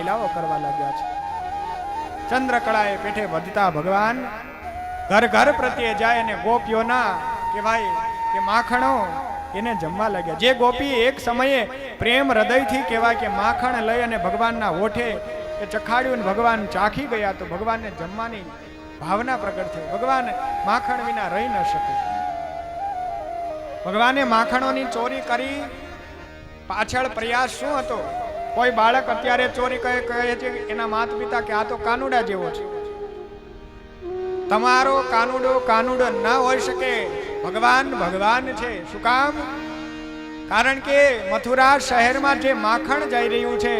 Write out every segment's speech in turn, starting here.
લીલાઓ કરવા લાગ્યા છે. ચંદ્રકળાએ પેઠે વધતા ભગવાન ઘર ઘર પ્રત્યે જાય અને ગોપીઓના કહેવાય કે માખણો એને જમવા લાગ્યા. જે ગોપી એક સમયે પ્રેમ હૃદયથી કહેવાય કે માખણ લઈ અને ભગવાનના ઓઠે એ ચખાડ્યું, ભગવાન ચાખી ગયા તો ભગવાનને જમવાની ભાવના પ્રગટ થઈ. ભગવાન માખણ વિના રહી ન શકે. ભગવાને માખણોની ચોરી કરી. પાછળ પ્રયાસ શું હતો? કોઈ બાળક અત્યારે ચોરી કહે છે એના માતા પિતા કે આ તો કાનુડા જેવો છે. તમારો કાનુડો ના હોઈ શકે. ભગવાન ભગવાન છે. શું કામ? કારણ કે મથુરા શહેરમાં જે માખણ જઈ રહ્યું છે,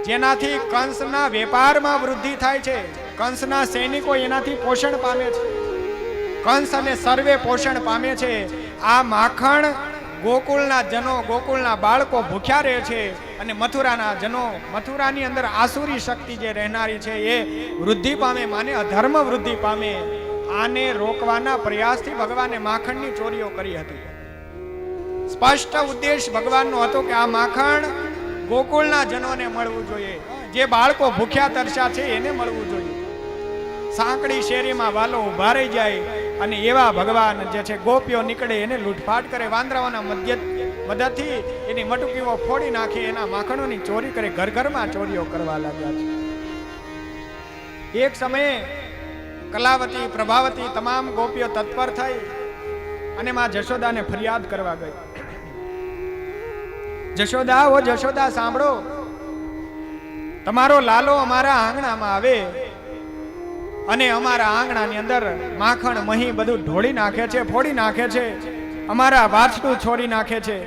જેનાથી કંસના વેપારમાં વૃદ્ધિ થાય છે, કંસના સૈનિકો એનાથી પોષણ પામે છે, કંસ અને સર્વે પોષણ પામે છે. આ માખણ ગોકુળના જનો, ગોકુળના બાળકો ભૂખ્યા રહે છે અને મથુરાના જનો, મથુરાની અંદર આસુરી શક્તિ જે રહેનારી છે એ વૃદ્ધિ પામે, માને અધર્મ વૃદ્ધિ પામે. આને રોકવાના પ્રયાસથી ભગવાને માખણની ચોરીઓ કરી હતી. સ્પષ્ટ ઉદ્દેશ ભગવાનનો હતો કે આ માખણ ગોકુળના જનોને મળવું જોઈએ, જે બાળકો ભૂખ્યા તરસ્યા છે એને મળવું જોઈએ. સાંકડી શેરીમાં વાલો ઉભા રહી જાય અને એવા ભગવાન જે છે ગોપીઓ નીકળે એને લૂંટફાટ કરે, વાંદરાઓના મદદથી એની મટુકીઓ ફોડી નાખે, એના માખણોની ચોરી કરે, ઘર ઘરમાં ચોરીઓ કરવા લાગ્યા છે. એક સમયે કલાવતી, પ્રભાવતી તમામ ગોપીઓ તત્પર થઈ અને માં જશોદાને ફરિયાદ કરવા ગઈ. જશોદા, ઓ જશોદા સાંભળો, તમારો લાલો અમારા આંગણામાં આવે અને અમારા આંગણાની અંદર માખણ મહી બધું ઢોળી નાખે છે, ફોડી નાખે છે, અમારા વાછડું છોડી નાખે છે,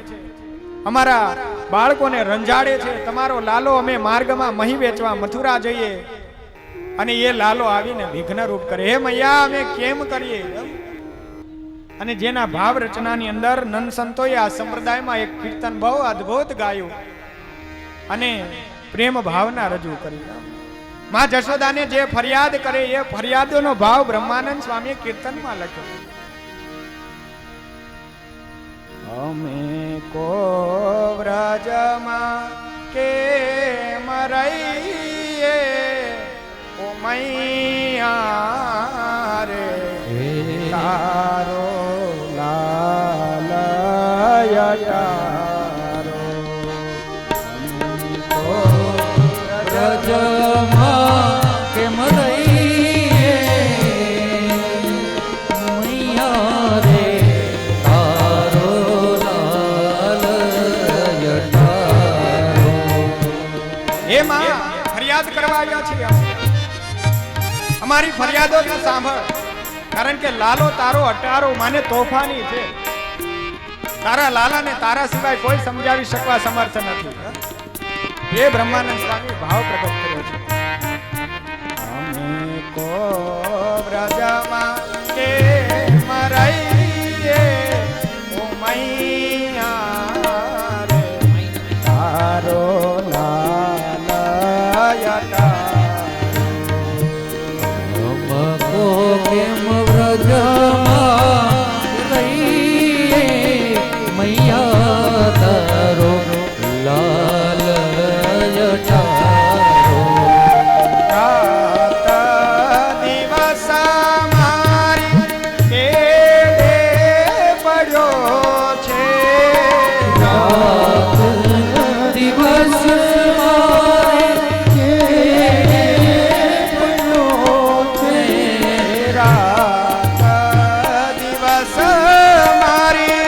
અમારા બાળકોને રંજાડે છે. તમારો લાલો અમે માર્ગમાં મહી વેચવા મથુરા જઈએ અને એ લાલો આવીને વિઘ્ન રૂપ કરે. હે મૈયા, અમે કેમ કરીએ? અને જેના ભાવ રચનાની અંદર નંદ સંતોએ આ સંપ્રદાયમાં એક કીર્તન બહુ અદ્ભુત ગાયું અને પ્રેમ ભાવના રજૂ કરી. માં જશોદાને જે ફરિયાદ કરે એ ફરિયાદોનો ભાવ બ્રહ્માનંદ સ્વામીએ કીર્તનમાં લખ્યો. અમે કો વ્રજમાં કે મરઈએ ઓ મૈયા રે, તારો લાલ યટારો. વ્રજમાં કે મરઈએ મૈયા રે, તારો લાલ યટારો. હે માં, ફરિયાદ કરવા આવ્યા છીએ. અમારી ફરિયાદો ન સાંભળ, કારણ કે લાલો તારો અટારો માને તોફાની છે. તારા લાલાને તારા સિવાય કોઈ સમજાવી શકવા સમર્થ નથી. એ બ્રહ્માનંદ સ્વામી ભાવ પ્રગટ કર્યો છે. અમે કો વ્રજમાં કે મરઈએ ઓ મૈયા રે, તારો લાલ યટારો. કેમ વ્રજમાં રહીએ મૈયા, તારો લાલ યટારો. રાત દિવસ મારી કેડે પડ્યો છે, રાત દિવસ મારે કેડે પડ્યો છે, રાત દિવસ મારી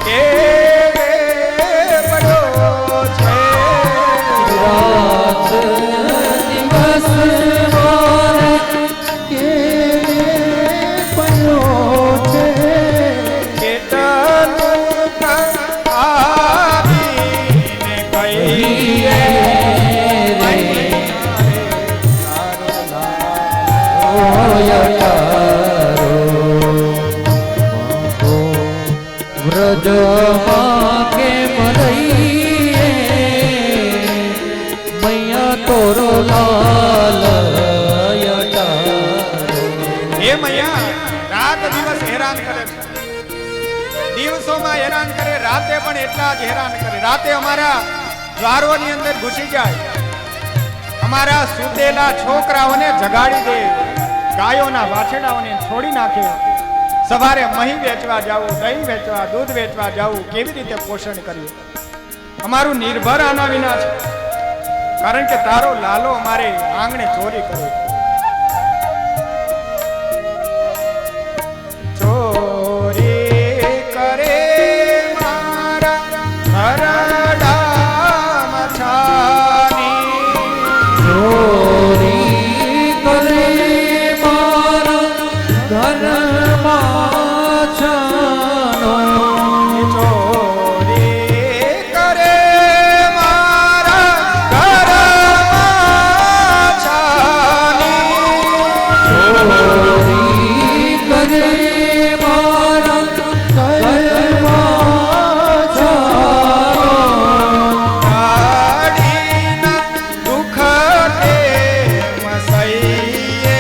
કેડે પડ્યો છે, રાત દિવસ મારે કેડે પડ્યો છે. કેટલું આવીને કહીએ વ્રજમાં કેમ રહીએ મૈયા, તોરો લાલ યટારો. હે મૈયા, રાત દિવસ હેરાન કરે છે, દિવસોમાં હેરાન કરે, રાતે પણ એટલા જ હેરાન કરે. રાતે અમારા દ્વારોની અંદર ઘૂસી જાય, અમારા સૂતેલા છોકરાઓને જગાડી દે, ગાયોના વાછડાઓને છોડી નાખે, સવારે મહી વેચવા જાવું, દહીં વેચવા, દૂધ વેચવા જાવું, કેવી રીતે પોષણ કરીએ? અમારું નિર્ભર આના વિના છે, કારણ કે તારો લાલો અમારે આંગણે ચોરી કરે. ચોરી કરે મારા ઘરડા મછાની, ચોરી કરે મારા ઘરમાં છાનો, ચોરી કરે મારા ઘરમાં છાની, ચોરી કરે મારા ઘરમાં છાનો, કાઢીના દુઃખ તે મસઈએ,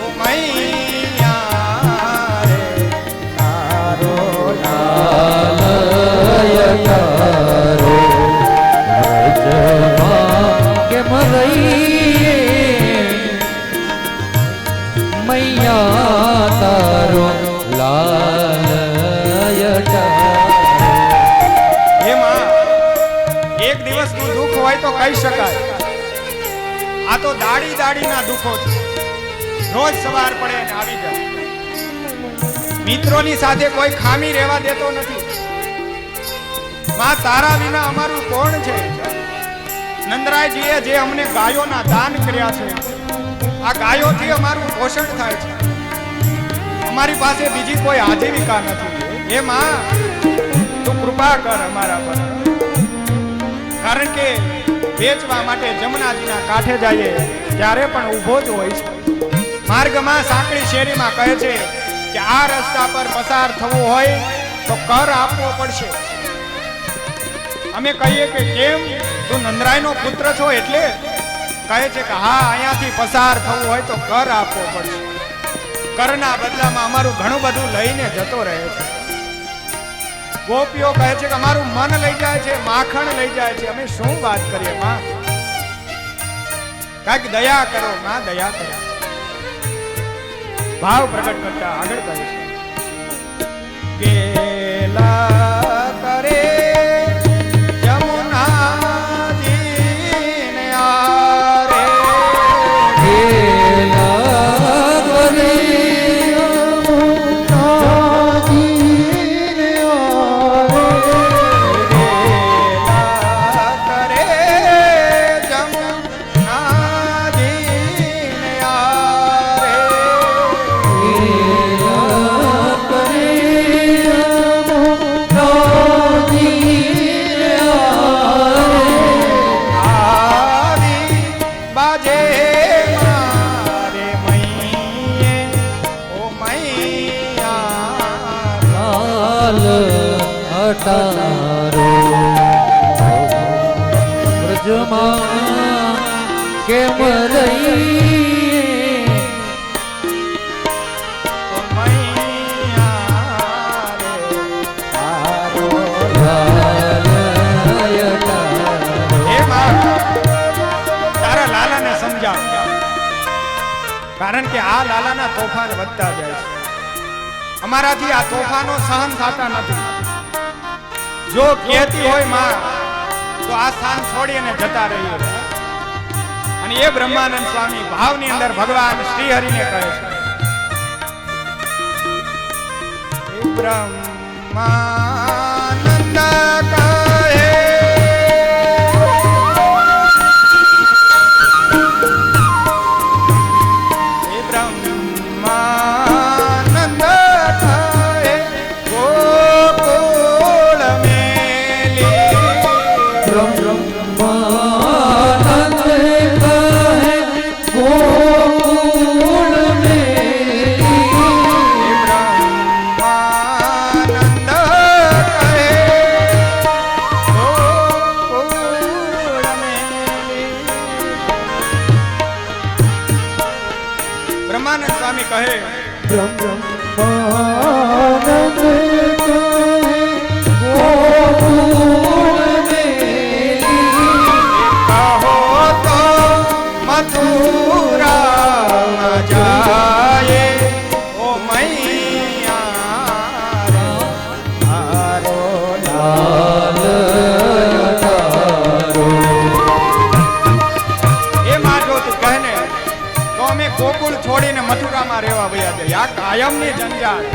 ઓ મૈયા રે તારો લાલય તારો વ્રજમાં કેમ રહીએ, મૈયા તારો લાલય તારો. હે માં, એક દિવસનું દુઃખ હોય તો કહી શકાય, આ તો દાડી દાડીના દુઃખો છે. રોજ સવાર પડે અને આવી જાય. મિત્રોની સાથે કોઈ ખામી રહેવા દેતો નથી. માં, તારા વિના અમારું કોણ છે? નંદરાયજીએ જે અમને ગાયોના દાન કર્યા છે, આ ગાયોથી અમારું પોષણ થાય છે. અમારી પાસે બીજી કોઈ આજીવિકા નથી. હે માં, તું કૃપા કર અમારા પર, કારણ કે વેચવા માટે જમનાજીના કાંઠે જઈએ ત્યારે પણ ઊભો જ હોય છે. માર્ગમાં સાંકડી શેરીમાં કહે છે કે આ રસ્તા પર પસાર થવું હોય તો કર આપવો પડશે. અમે કહીએ કે કેમ, તું નંદરાયનો પુત્ર છો એટલે? કહે છે કે હા, અહીંયાથી પસાર થવું હોય તો કર આપવો પડશે. કરના બદલામાં અમારું ઘણું બધું લઈને જતો રહે છે. ગોપીઓ કહે છે કે અમારું મન લઈ જાય છે, માખણ લઈ જાય છે. અમે શું વાત કરીએ માં? કાંઈક દયા કરો માં, દયા કરો. ભાવ પ્રગટ કરતા આગળ કહે છે, ગેલા કરે જમુનાજીને આરે, ગેલા કરે યમુનાજીને આરે, ગેલા કરે જમુનાજીને આરે, ગેલા કરે યમુનાજીને આરે, આવી બાજે મારે મૈયે, ઓ મૈયા લાલ અટારો વ્રજમાં કેમ રહીએ, ઓ મૈયા રે તારો લાલય તારો. હે માં, તારા લાલાને સમજાવ, કારણ કે આ લાલાના તોફાન વધતા જાય છે. અમારાથી આ તોફાનો સહન થતા નથી. જો કહેતી હોય માં તો આ સ્થાન છોડીને જતા રહીએ. અને એ બ્રહ્માનંદ સ્વામી ભાવની અંદર ભગવાન શ્રી હરિને કહે છે, હે બ્રહ્માનંદ કહે, હે બ્રહ્માનંદ કહે, ગોકુળ મેલી, બ્રહ્માનંદ કહે ગોકુળ મેલી, હે બ્રહ્માનંદ કહે, ગોકુળ મેલી. બ્રહ્માનંદ સ્વામી કહે, બ્રહ્માનંદ કહે ગોકુળ મેલી, કાયમની જંજાળ.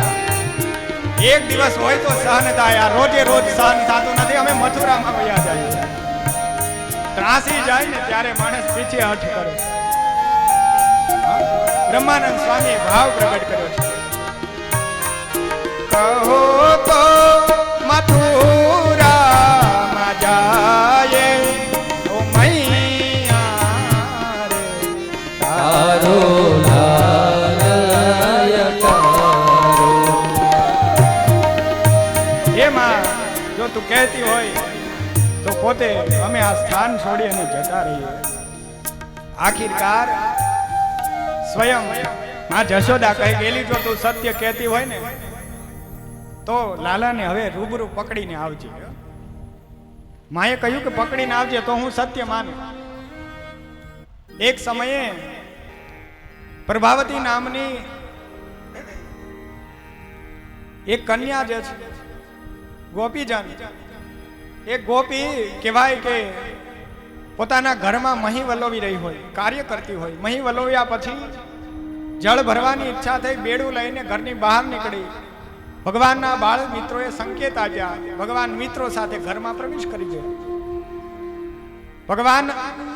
એક દિવસ હોય તો સહન થાય, આ રોજે રોજ સહન થતું નથી. અમે મથુરામાં વયા જાય, ત્રાસી જાય ને ત્યારે માણસ પીછે હઠ કરે. બ્રહ્માનંદ સ્વામીએ ભાવ પ્રગટ કર્યો છે. કહો તો મથુરામાં જાય તો મૈયા રે તારો લાલય તારો. એમાં જો તું કહેતી હોય તો પોતે અમે આ સ્થાન છોડી અને જતા રહીએ. આખિરકાર સ્વયં માં જશોદા કહી ગયેલી, જો તું સત્ય કહેતી હોય ને તો લાલાને હવે રૂબરૂ પકડીને આવજે. માએ કહ્યું કે પકડીને આવજે તો હું સત્ય માનું. એક સમયે પ્રભાવતી નામની એક કન્યા જે છે ગોપીજન, એક ગોપી કહેવાય કે પોતાના ઘરમાં મહી વલોવી રહી હોય, કાર્ય કરતી હોય. મહી વલોવ્યા પછી જળ ભરવાની ઈચ્છા થઈ, બેડું લઈને ઘરની બહાર નીકળી. ભગવાનના બાળ મિત્રોએ સંકેત આપ્યા, ભગવાન મિત્રો સાથે ઘરમાં પ્રવેશ કરી ગયો. ભગવાન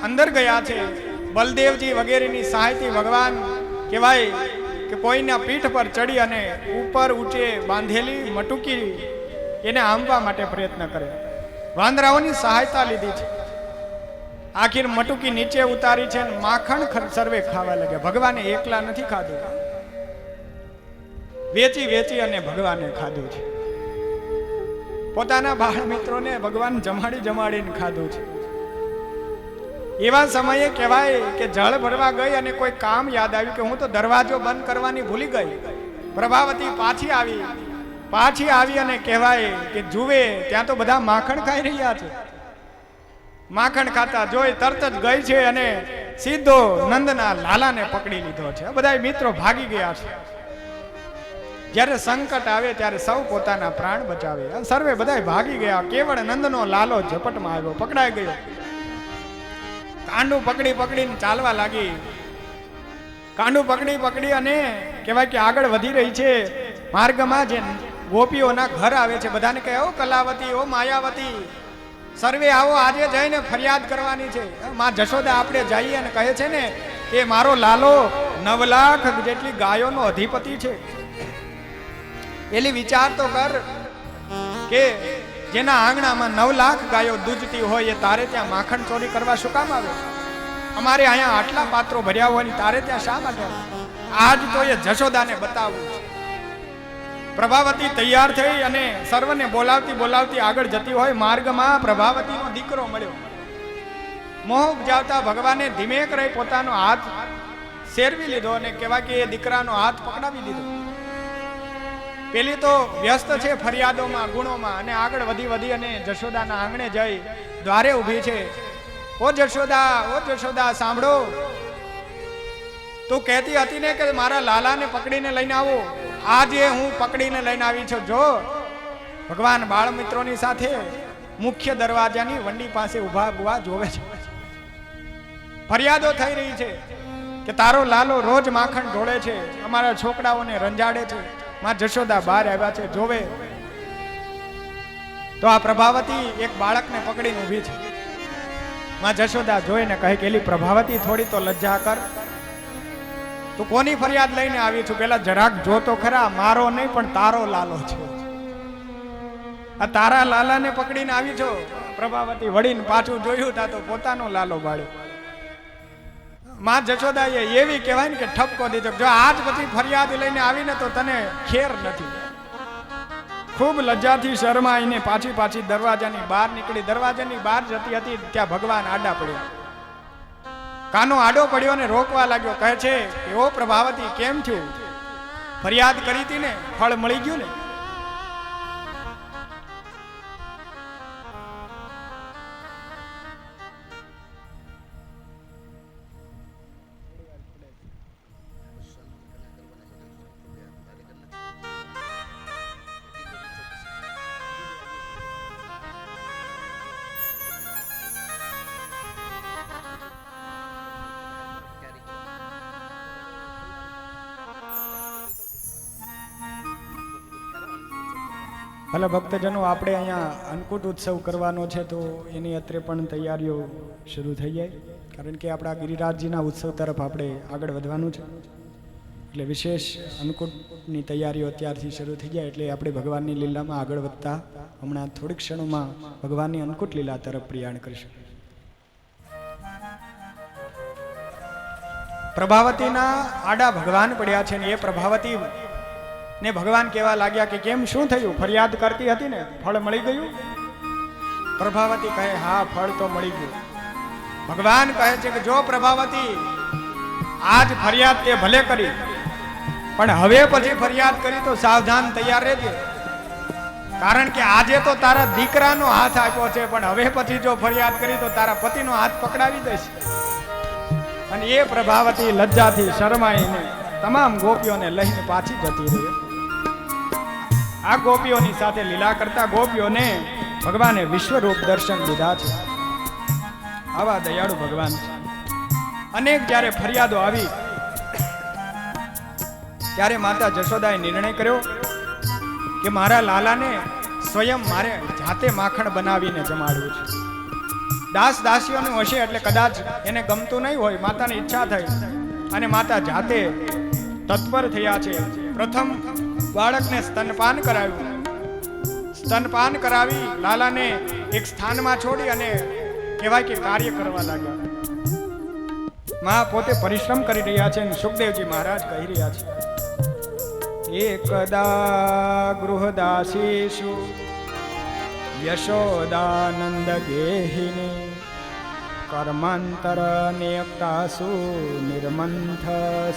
અંદર ગયા છે. બલદેવજી વગેરેની સહાયથી ભગવાન કહેવાય કે કોઈના પીઠ પર ચડી અને ઉપર ઊંચે બાંધેલી મટુકી એને આંબવા માટે પ્રયત્ન કરે. વાંદરાઓની સહાયતા લીધી છે. આખીર મટુકી નીચે ઉતારી છે, માખણ સર્વે ખાવા લાગ્યા. ભગવાને એકલા નથી ખાધું, વેચી વેચી અને ભગવાને ખાધું છે. પોતાના બાળ મિત્રોને ભગવાન જમાડી જમાડીને ખાધું છે. એવા સમયે કહેવાય કે જળ ભરવા ગઈ અને કોઈ કામ યાદ આવ્યું કે હું તો દરવાજો બંધ કરવાની ભૂલી ગઈ. પ્રભાવતી પાછી આવી અને કહેવાય કે જુએ ત્યાં તો બધા માખણ ખાઈ રહ્યા છે. માખણ ખાતા જોઈ તરત જ ગઈ છે અને સીધો નંદના લાલાને પકડી લીધો છે. બધા મિત્રો ભાગી ગયા છે. જ્યારે સંકટ આવે ત્યારે સૌ પોતાના પ્રાણ બચાવે. સર્વે બધા ભાગી ગયા. કેવળ નંદનો લાલો ઝપટમાં આવ્યો, પકડાઈ ગયો. કાંડું પકડીને ચાલવા લાગી. કાંડું પકડી અને કહેવાય કે આગળ વધી રહી છે. માર્ગમાં જે ગોપીઓના ઘર આવે છે, બધાને કહે, ઓ કલાવતી, ઓ માયાવતી, સર્વે આવો, આજે જઈને ફરિયાદ કરવાની છે. માં જશોદા આપણે જઈએ અને કહે છે ને કે મારો લાલો 9 લાખ જેટલી ગાયોનો અધિપતિ છે. એલી વિચાર તો કર કે જેના આંગણામાં 9 લાખ ગાયો દૂધતી હોય એ તારે ત્યાં માખણ ચોરી કરવા શું કામ આવે? અમારે અહીંયા આટલા પાત્રો ભર્યા હોય તારે ત્યાં શા માટે? આજ તો એ જશોદાને બતાવવું છે. પ્રભાવતી તૈયાર થઈ અને સર્વને બોલાવતી આગળ જતી હોય. માર્ગમાં પ્રભાવતીનો દીકરો મળ્યો. મોહ ઉપજાવતા ભગવાને ધીમેક રહી પોતાનો હાથ શેરવી લીધો અને કહેવાય કે એ દીકરાનો હાથ પકડાવી દીધો. પેલી તો વ્યસ્ત છે ફરિયાદોમાં, ગુણોમાં, અને આગળ વધી અને જશોદાના આંગણે જઈ દ્વારે ઊભી છે. ઓ જશોદા સાંભળો, તું કહેતી હતી ને કે મારા લાલાને પકડીને લઈને આવો. આજે હું પકડીને લઈને આવી છું. જો ભગવાન બાળ મિત્રોની સાથે મુખ્ય દરવાજાની વંડી પાસે ઊભા જોવે છે. ફરિયાદો થઈ રહી છે કે તારો લાલો રોજ માખણ ઢોળે છે, અમારા છોકરાઓને રંજાડે છે. માં જશોદા બહાર આવ્યા છે, જોવે તો આ પ્રભાવતી એક બાળકને પકડીને ઊભી છે. માં જશોદા જોઈને કહે કે એલી પ્રભાવતી, થોડી તો લજ્જા કર. તું કોની ફરિયાદ લઈને આવી છું? પેલા જરાક જો તો ખરા, મારો નહીં પણ તારો લાલો છે. આ તારા લાલાને પકડીને આવી છો. પ્રભાવતી વળીને પાછું જોયું તા તો પોતાનો લાલો બાળ્યો. માં જશોદાએ એવી કહેવાય ને કે ઠપકો દીધો, જો આજ પછી ફરિયાદ લઈને આવીને તો તને ખેર નથી. ખૂબ લજ્જાથી શરમાઈને પાછી દરવાજાની બહાર નીકળી. દરવાજાની બહાર જતી હતી ત્યાં ભગવાન આડા પડ્યો. કાનો આડો પડ્યો ને રોકવા લાગ્યો. કહે છે કે ઓ પ્રભાવતી, કેમ થયું? ફરિયાદ કરી હતી ને, ફળ મળી ગયું ને? ભલે ભક્તજનો, આપણે અહીંયા અન્નકૂટ ઉત્સવ કરવાનો છે તો એની અત્રે પણ તૈયારીઓ શરૂ થઈ જાય, કારણ કે આપણા ગિરિરાજજીના ઉત્સવ તરફ આપણે આગળ વધવાનું છે. એટલે વિશેષ અન્નકૂટની તૈયારીઓ અત્યારથી શરૂ થઈ જાય એટલે આપણે ભગવાનની લીલામાં આગળ વધતા હમણાં થોડીક ક્ષણોમાં ભગવાનની અન્નકૂટ લીલા તરફ પ્રયાણ કરીશું. પ્રભાવતીના આડા ભગવાન પડ્યા છે ને એ પ્રભાવતી ને ભગવાન કહેવા લાગ્યા કે કેમ, શું થયું? ફરિયાદ કરતી હતી ને, ફળ મળી ગયું? પ્રભાવતી કહે હા, ફળ તો મળી ગયું. ભગવાન કહે છે કે જો પ્રભાવતી આજ ફરિયાદ તે ભલે કરી, પણ હવે પછી ફરિયાદ કરી તો સાવધાન તૈયાર રહેજે, કારણ કે આજે તો તારા દીકરાનો હાથ આપ્યો છે, પણ હવે પછી જો ફરિયાદ કરી તો તારા પતિનો હાથ પકડાવી દેશે. અને એ પ્રભાવતી લજ્જાથી શરમાઈને તમામ ગોપીઓને લઈને પાછી જતી રહી. આ ગોપીઓની સાથે લીલા કરતા ગોપીઓને ભગવાને વિશ્વરૂપ દર્શન દીધા છે. આવા દયાળુ ભગવાન છે. અનેક જ્યારે ફરિયાદો આવી ત્યારે માતા જશોદાએ નિર્ણય કર્યો કે મારા લાલાને સ્વયં મારે જાતે માખણ બનાવીને જમાડવું છે. દાસ દાસીઓનું હશે એટલે કદાચ એને ગમતું નહીં હોય, માતાની ઈચ્છા થઈ અને માતા જાતે તત્પર થયા છે. પ્રથમ બાળકને સ્તનપાન કરાવ્યું. સ્તનપાન કરાવી લાલાને એક સ્થાનમાં છોડી અને કહેવાય કે કાર્ય કરવા લાગ્યા. માં પોતે પરિશ્રમ કરી રહ્યા છે અને સુખદેવજી મહારાજ કહી રહ્યા છે, એકદા ગૃહદાસીષુ યશોદાનંદ ગેહિની કર્માંતર નિયક્તાસુ નિર્મંથ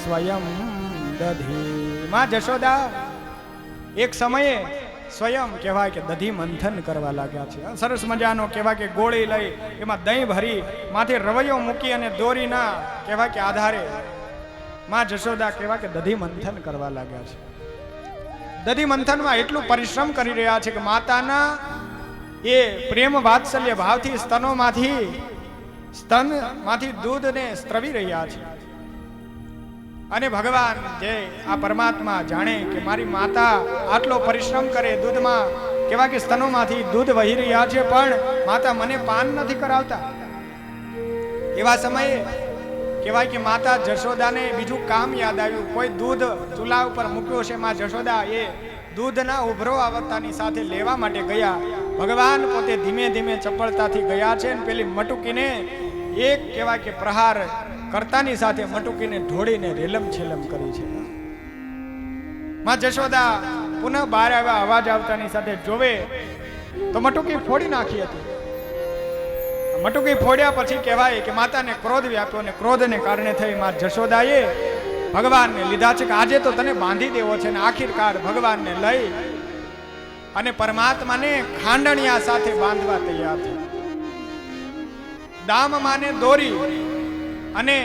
સ્વયં દધી. માં જશોદા એક સમયે સ્વયં કહેવાય કે દધી મંથન કરવા લાગ્યા છે. સરસ મજાનો કહેવાય કે ગોળી લઈ એમાં દહીં ભરી માથે રવૈયો મૂકી અને દોરીના કહેવાય કે આધારે માં જશોદા કહેવાય કે દધી મંથન કરવા લાગ્યા છે. દધી મંથનમાં એટલું પરિશ્રમ કરી રહ્યા છે કે માતાના એ પ્રેમ વાત્સલ્ય ભાવથી સ્તનમાંથી દૂધને સ્ત્રવી રહ્યા છે. અને ભગવાન જે આ પરમાત્મા જાણે કે મારી માતા આટલો પરિશ્રમ કરે, દૂધમાં કેવા કે સ્તનોમાંથી દૂધ વહી રહ્યા છે, પણ માતા મને પાન નથી કરાવતા. એવા સમયે કહેવાય કે માતા જશોદાને બીજું કામ યાદ આવ્યું. કોઈ દૂધ ચૂલા ઉપર મૂક્યો છે. માં જશોદા એ દૂધના ઉભરો આવતાની સાથે લેવા માટે ગયા. ભગવાન પોતે ધીમે ધીમે ચપળતાથી ગયા છે અને પેલી મટુકીને એક કહેવાય કે પ્રહાર કરતાની સાથે મટુકીને ઢોળીને રેલમ છેલમ કરી છે. માં જશોદા પુનઃ બહાર આવ્યા. અવાજ આવતાની સાથે જોવે તો મટુકી ફોડી નાખી હતી. મટુકી ફોડ્યા પછી કહેવાય કે માતાને ક્રોધ વ્યાપ્યો અને ક્રોધને કારણે થઈ માં જશોદાએ ભગવાનને લીધા છે કે આજે તો તને બાંધી દેવો છે. અને આખિરકાર ભગવાનને લઈ અને પરમાત્માને ખાંડણિયા સાથે બાંધવા તૈયાર થઈ. દામમાને દોરી અને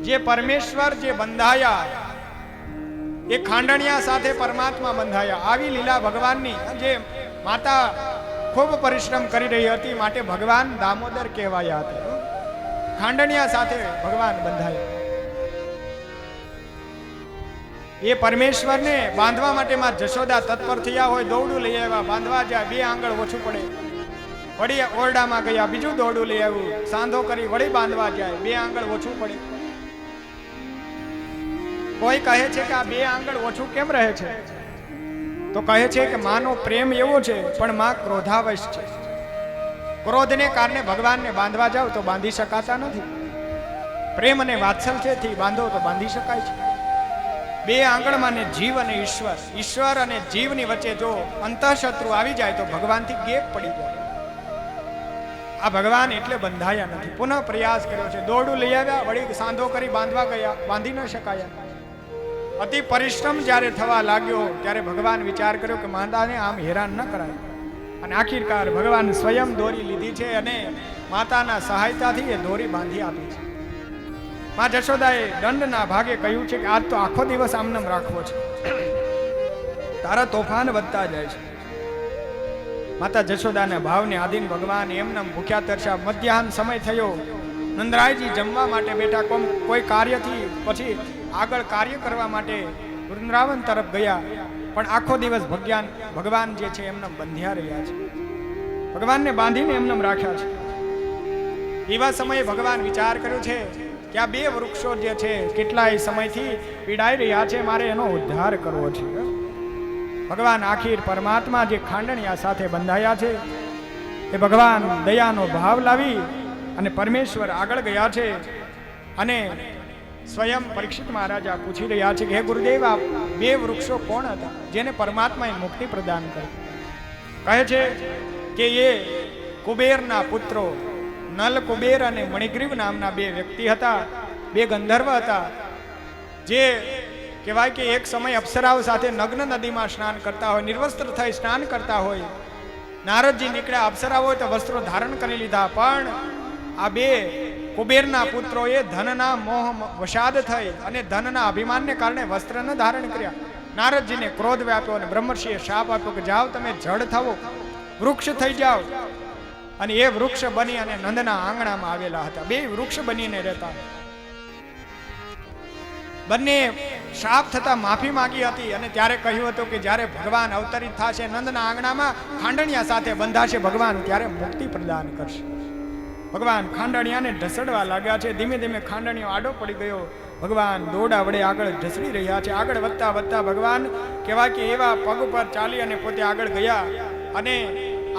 જે પરમેશ્વર જે બંધાયા એ ખાંડણિયા સાથે પરમાત્મા બંધાયા. આવી લીલા ભગવાનની જે માતા ખૂબ પરિશ્રમ કરી રહી હતી, માટે ભગવાન દામોદર કહેવાયા હતા. ખાંડણિયા સાથે ભગવાન બંધાયા. એ પરમેશ્વરને બાંધવા માટે માં જશોદા તત્પર થયા હોય. દોરડું લઈ આવ્યા, બાંધવા જાય, 2 આંગળ ઓછું પડે. વળી ઓરડામાં ગયા, બીજું દોરડું લઈ આવ્યું, સાંધો કરી વળી બાંધવા જાય, 2 આંગળ ઓછું પડે. કોઈ કહે છે કે આ 2 આંગળ ઓછું કેમ રહે છે? તો કહે છે કે માનો પ્રેમ એવો છે, પણ માં ક્રોધાવશ છે. ક્રોધને કારણે ભગવાનને બાંધવા જાવ તો બાંધી શકાતા નથી. પ્રેમ અને વાત્સલ્યથી બાંધો તો બાંધી શકાય છે. 2 આંગળમાં ને જીવ અને ઈશ્વર, ઈશ્વર અને જીવની વચ્ચે જો અંતઃશત્રુ આવી જાય તો ભગવાનથી ગેપ પડી જાય. આ ભગવાન એટલે બંધાયા નથી. પુનઃ પ્રયાસ કર્યો છે. દોરડું લઈ આવ્યા, વળી સાંધો કરી બાંધવા ગયા, બાંધી ન શકાયા. અતિ પરિશ્રમ જ્યારે થવા લાગ્યો ત્યારે ભગવાન વિચાર કર્યો કે માતાને આમ હેરાન ન કરાય. અને આખિરકાર ભગવાન સ્વયં દોરી લીધી છે અને માતાના સહાયતાથી એ દોરી બાંધી આપી છે. માં જશોદાએ દંડના ભાગે કહ્યું છે કે આજ તો આખો દિવસ આમનામ રાખવો છે, તારા તોફાન વધતા જાય છે. માતા જશોદાના ભાવને આધીન ભગવાન એમનામ ભૂખ્યા તરસ્યા. મધ્યાહન સમય થયો. નંદરાયજી જમવા માટે બેઠા. કોઈ કાર્યથી પછી આગળ કાર્ય કરવા માટે વૃંદાવન તરફ ગયા. પણ આખો દિવસ ભગવાન જે છે એમને બંધ્યા રહ્યા છે, ભગવાનને બાંધીને એમને રાખ્યા છે. એવા સમયે ભગવાન વિચાર કર્યો છે કે આ બે વૃક્ષો જે છે કેટલાય સમયથી પીડાઈ રહ્યા છે, મારે એનો ઉદ્ધાર કરવો છે. ભગવાન આખીર પરમાત્મા જે ખાંડણિયા સાથે બંધાયા છે એ ભગવાન દયાનો ભાવ લાવી અને પરમેશ્વર આગળ ગયા છે. અને સ્વયં પરીક્ષિત મહારાજા પૂછી રહ્યા છે કે હે ગુરુદેવ, આ બે વૃક્ષો કોણ હતા જેને પરમાત્માએ મુક્તિ પ્રદાન કરી? કહે છે કે એ કુબેરના પુત્રો નલ કુબેર અને મણિગ્રીવ નામના બે વ્યક્તિ હતા, બે ગંધર્વ હતા, જે કહેવાય કે એક સમય અપ્સરાઓ સાથે નગ્ન નદીમાં સ્નાન કરતા હોય, નિર્વસ્ત્ર થઈ સ્નાન કરતા હોય. નારદજી નીકળ્યા, અપ્સરાઓ હોય તો વસ્ત્રો ધારણ કરી લીધા, પણ આ બે કુબેરના પુત્રોએ ધનના મોહ વશાદ થઈ અને ધનના અભિમાનને કારણે વસ્ત્ર ન ધારણ કર્યા. નારદજીને ક્રોધ વ્યાપ્યો અને બ્રહ્મર્ષિએ શાપ આપ્યો કે જાઓ તમે જડ થવો, વૃક્ષ થઈ જાઓ. અને એ વૃક્ષ બની અને નંદના આંગણામાં આવેલા હતા. બે વૃક્ષ બનીને રહેતા. બંને શાપ થતા માફી માંગી હતી અને ત્યારે કહ્યું હતું કે જ્યારે ભગવાન અવતરિત થશે નંદના આંગણામાં ખાંડણિયા સાથે બંધાશે ભગવાન, ત્યારે મુક્તિ પ્રદાન કરશે. ભગવાન ખાંડણિયાને ઢસડવા લાગ્યા છે. ધીમે ધીમે ખાંડણિયો આડો પડી ગયો. ભગવાન દોડા વડે આગળ ઢસડી રહ્યા છે. આગળ વધતા વધતા ભગવાન કહેવાય કે એવા પગ પર ચાલી અને પોતે આગળ ગયા અને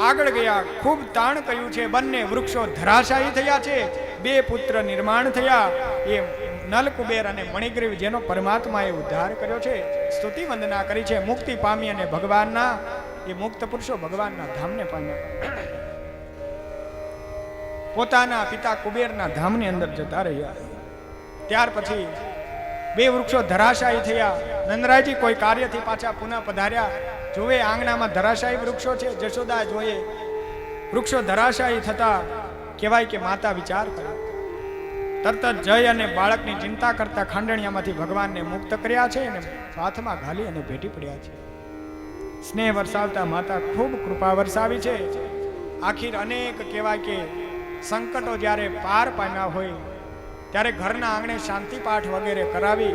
આગળ ગયા. ખૂબ તાણ કર્યું છે. બંને વૃક્ષો ધરાશાયી થયા છે. બે પુત્ર નિર્માણ થયા. એ નલ કુબેર અને મણિગ્રીવ જેનો પરમાત્માએ ઉદ્ધાર કર્યો છે, સ્તુતિ વંદના કરી છે, મુક્તિ પામી અને ભગવાનના એ મુક્ત પુરુષો ભગવાનના ધામને પામ્યા. પોતાના પિતા કુબેરના ધામની અંદર જતા રહ્યા. ત્યાર પછી બે વૃક્ષો ધરાશાયી થયા. નંદરાયજી કોઈ કાર્યથી પાછા પુનઃ પધાર્યા. જોવે આંગણામાં ધરાશાયી વૃક્ષો છે. જશોદા જોઈએ વૃક્ષો ધરાશાયી થતા કહેવાય કે માતા વિચાર કરે, તરત જ જય અને બાળકની ચિંતા કરતા ખાંડણિયામાંથી ભગવાનને મુક્ત કર્યા છે અને હાથમાં ઘાલી અને ભેટી પડ્યા છે. સ્નેહ વરસાવતા માતા ખૂબ કૃપા વરસાવી છે. આખીર અનેક કહેવાય કે સંકટો જ્યારે પાર પામ્યા હોય ત્યારે ઘરના આંગણે શાંતિ પાઠ વગેરે કરાવી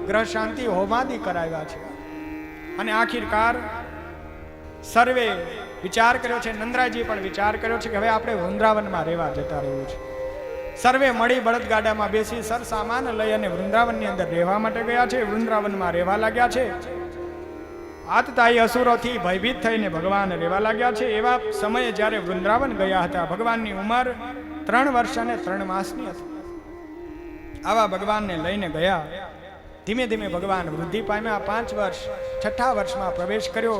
ગ્રહ શાંતિ હોમાદિ કરાવ્યા છે. અને આખીરકાર સર્વે વિચાર કર્યો છે, નંદરાયજી પણ વિચાર કર્યો છે કે હવે આપણે વૃંદાવનમાં રહેવા જતા રહ્યું છે. સર્વે મળી બળદગાડામાં બેસી સર સામાન લઈ અને વૃંદાવનની અંદર રહેવા માટે ગયા છે. વૃંદાવનમાં રહેવા લાગ્યા છે. આતતાઈ અસુરોથી ભયભીત થઈને ભગવાન રહેવા લાગ્યા છે. એવા સમયે જ્યારે વૃંદાવન ગયા હતા, ભગવાનની ઉંમર 3 વર્ષ અને 3 માસની હતી. આવા ભગવાનને લઈને ગયા. ધીમે ધીમે ભગવાન વૃદ્ધિ પામ્યા. 5 વર્ષ 6ઠા વર્ષમાં પ્રવેશ કર્યો.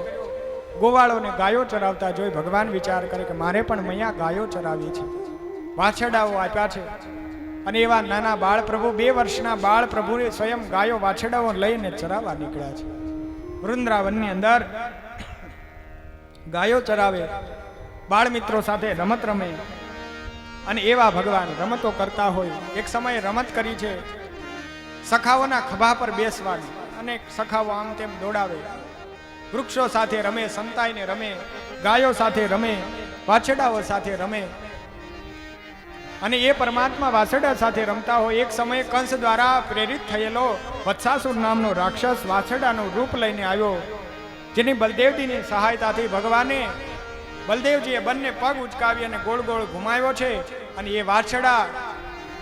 ગોવાળોને ગાયો ચરાવતા જોઈ ભગવાન વિચાર કરે કે મારે પણ મૈયા ગાયો ચરાવી છે. વાછરડાઓ આપ્યા છે. અને એવા નાના બાળ પ્રભુ 2 વર્ષના બાળ પ્રભુએ સ્વયં ગાયો વાછરડાઓ લઈને ચરાવવા નીકળ્યા છે. વૃંદાવનની અંદર ગાયો ચરાવે, બાળ મિત્રો સાથે રમત રમે. અને એવા ભગવાન રમતો કરતા હોય. એક સમયે રમત કરી છે સખાઓના ખભા પર બેસવાની, અને સખાઓ આમ તેમ દોડાવે, વૃક્ષો સાથે રમે, સંતાઈને રમે, ગાયો સાથે રમે, વાછરડાઓ સાથે રમે. અને એ પરમાત્મા વાછરડા સાથે રમતા હોય. એક સમયે કંસ દ્વારા પ્રેરિત થયેલો વત્સાસુર નામનો રાક્ષસ વાછરડાનું રૂપ લઈને આવ્યો, જેની બલદેવજીની સહાયતાથી ભગવાને બલદેવજીએ બંને પગ ઉચકાવી અને ગોળ ગોળ ઘુમાવ્યો છે. અને એ વાછરડા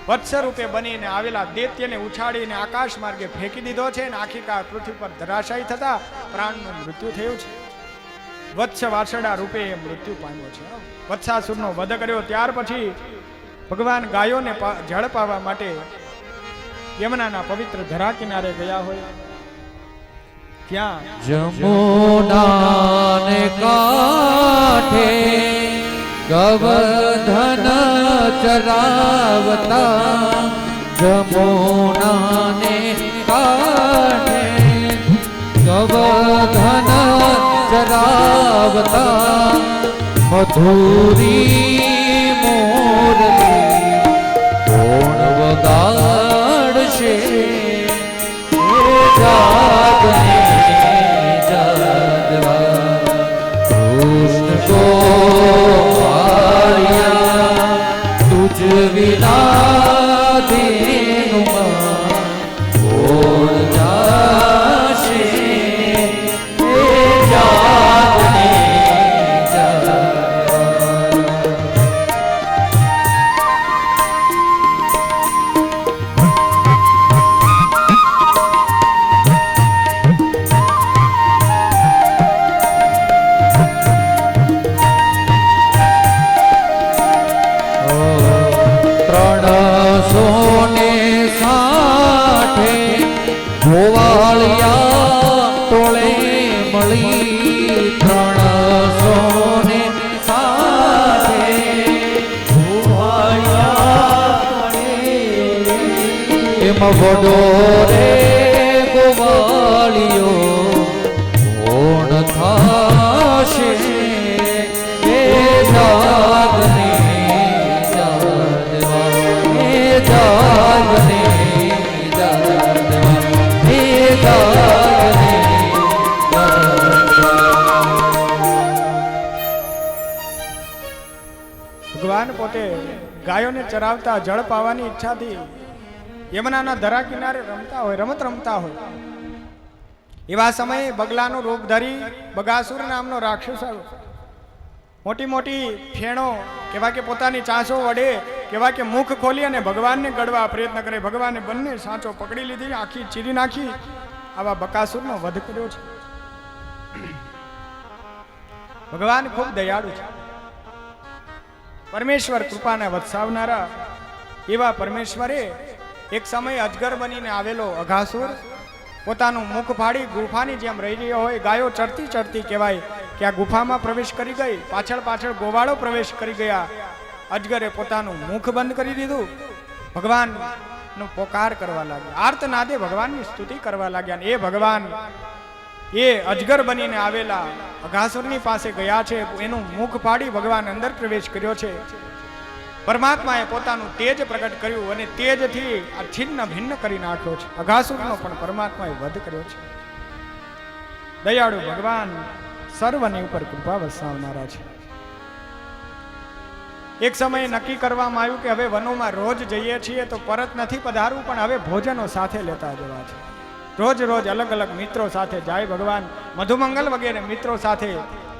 વત્સ રૂપે બનીને આવેલા દૈત્યને ઉછાળીને આકાશ માર્ગે ફેંકી દીધો છે. અને આખીરકાર પૃથ્વી પર ધરાશાયી થતા પ્રાણનું મૃત્યુ થયું છે. વત્સ વાછરડા રૂપે એ મૃત્યુ પામ્યો છે. વત્સાસુરનો વધ કર્યો. ત્યાર પછી ભગવાન ગાયોને જળ પાવા માટે યમુનાના પવિત્ર ધરા કિનારે ગયા હોય. ત્યાં જમુનાને કાંઠે ગવધન ચરાવતા, જમુનાને કાંઠે ગવધન ચરાવતા, મધુરી મોરલી કોણ વગાડશે જાગને જાગવા, કૃષ્ણ ગોવાળિયા તુજ વિના દીનુમાં કોણ જાશે ગોવાળિયા ટોળે મળી 300 ને સાથે એમાં વડો રે ગોવાળિયો કોણ થાશે એ જાગને જાગવા એ જાગને જાગવા એ જાગને ભગવાન પોતે ગાયોને ચરાવતા જળ પાવાની ઈચ્છાથી યમુનાના ધરા કિનારે રમતા હોય, રમત રમતા હોય. એવા સમયે બગલાનો રૂપ ધરી બગાસુર નામનો રાક્ષસ આવ્યો. મોટી મોટી ફેણો કેવા કે પોતાની ચાંચો વડે કેવા કે મુખ ખોલી અને ભગવાનને ગળવા પ્રયત્ન કરે. ભગવાને બંને સાંચો પકડી લીધી, આખી ચીરી નાખી. આવા બકાસુરનો વધ કર્યો છે. ભગવાન ખૂબ દયાળુ છે. પરમેશ્વર કૃપાને વરસાવનારા એવા પરમેશ્વરે એક સમય અજગર બનીને આવેલો અઘાસુર પોતાનું મુખ ફાડી ગુફાની જેમ રહી રહ્યો હોય. ગાયો ચડતી ચડતી કહેવાય કે આ ગુફામાં પ્રવેશ કરી ગઈ. પાછળ પાછળ ગોવાળો પ્રવેશ કરી ગયા. અજગરે પોતાનું મુખ બંધ કરી દીધું. ભગવાનનો પોકાર કરવા લાગ્યા. આર્તનાદે ભગવાનની સ્તુતિ કરવા લાગ્યા. એ ભગવાન એ અજગર બનીને આવેલા અઘાસુરની પાસે ગયા છે. એનું મુખ ફાડી ભગવાન અંદર પ્રવેશ કર્યો છે. પરમાત્માએ પોતાનું તેજ પ્રગટ કર્યું અને તેજથી આ છિન્ન ભિન્ન કરી નાખ્યો છે. અઘાસુરનો પણ પરમાત્માએ વધ કર્યો છે. દયાળુ ભગવાન સર્વની ઉપર કૃપા વરસાવનારા છે. એક સમયે નક્કી કરવામાં આવ્યું કે હવે વનોમાં રોજ જઈએ છીએ તો પરત નથી પધારવું, પણ હવે ભોજનો સાથે લેતા જવા છે. રોજ રોજ અલગ અલગ મિત્રો સાથે જાય ભગવાન. મધુમંગલ વગેરે મિત્રો સાથે,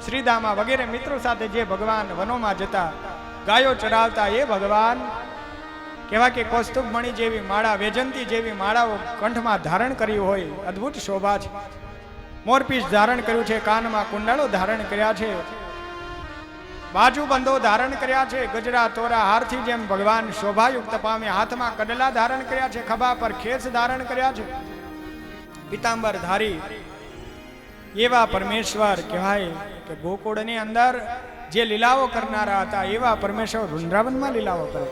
શ્રીદામા વગેરે મિત્રો સાથે જે ભગવાન વનોમાં જતા, ગાયો ચરાવતા, એ ભગવાન કેવા કે કૌસ્તુભમણી જેવી માળા, વૈજંતી જેવી માળાઓ કંઠમાં ધારણ કરી હોય. અદ્ભુત શોભા છે. મોરપીસ ધારણ કર્યું છે, કાનમાં કુંડળો ધારણ કર્યા છે, બાજુબંધો ધારણ કર્યા છે, ગજરા તોરા હારથી જેમ ભગવાન શોભાયુક્ત પામે. હાથમાં કડલા ધારણ કર્યા છે, ખભા પર ખેસ ધારણ કર્યા છે, પિતાંબર ધારી એવા પરમેશ્વર કહેવાય કે ગોકુળની અંદર જે લીલાઓ કરનારા હતા એવા પરમેશ્વર વૃંદાવનમાં લીલાઓ કરે.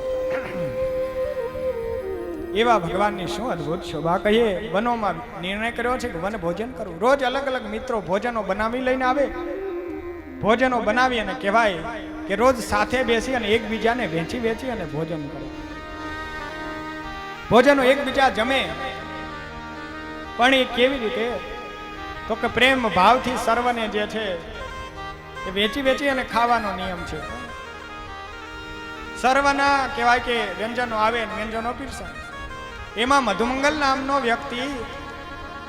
એવા ભગવાનની શું અદ્ભુત શોભા કહીએ. વનોમાં નિર્ણય કર્યો છે કે વન ભોજન કરવું. રોજ અલગ અલગ મિત્રો ભોજનો બનાવી લઈને આવે. ભોજનો બનાવી અને કહેવાય કે રોજ સાથે બેસી અને એકબીજાને વેચી વેચી અને ભોજન કરે. ભોજનો એકબીજા જમે, પણ એ કેવી રીતે? તો કે પ્રેમ ભાવથી સર્વને જે છે એ વેચી વેચી અને ખાવાનો નિયમ છે. સર્વના કહેવાય કે વ્યંજનો આવે, વ્યંજનો પીરસાય. એમાં મધુમંગલ નામનો વ્યક્તિ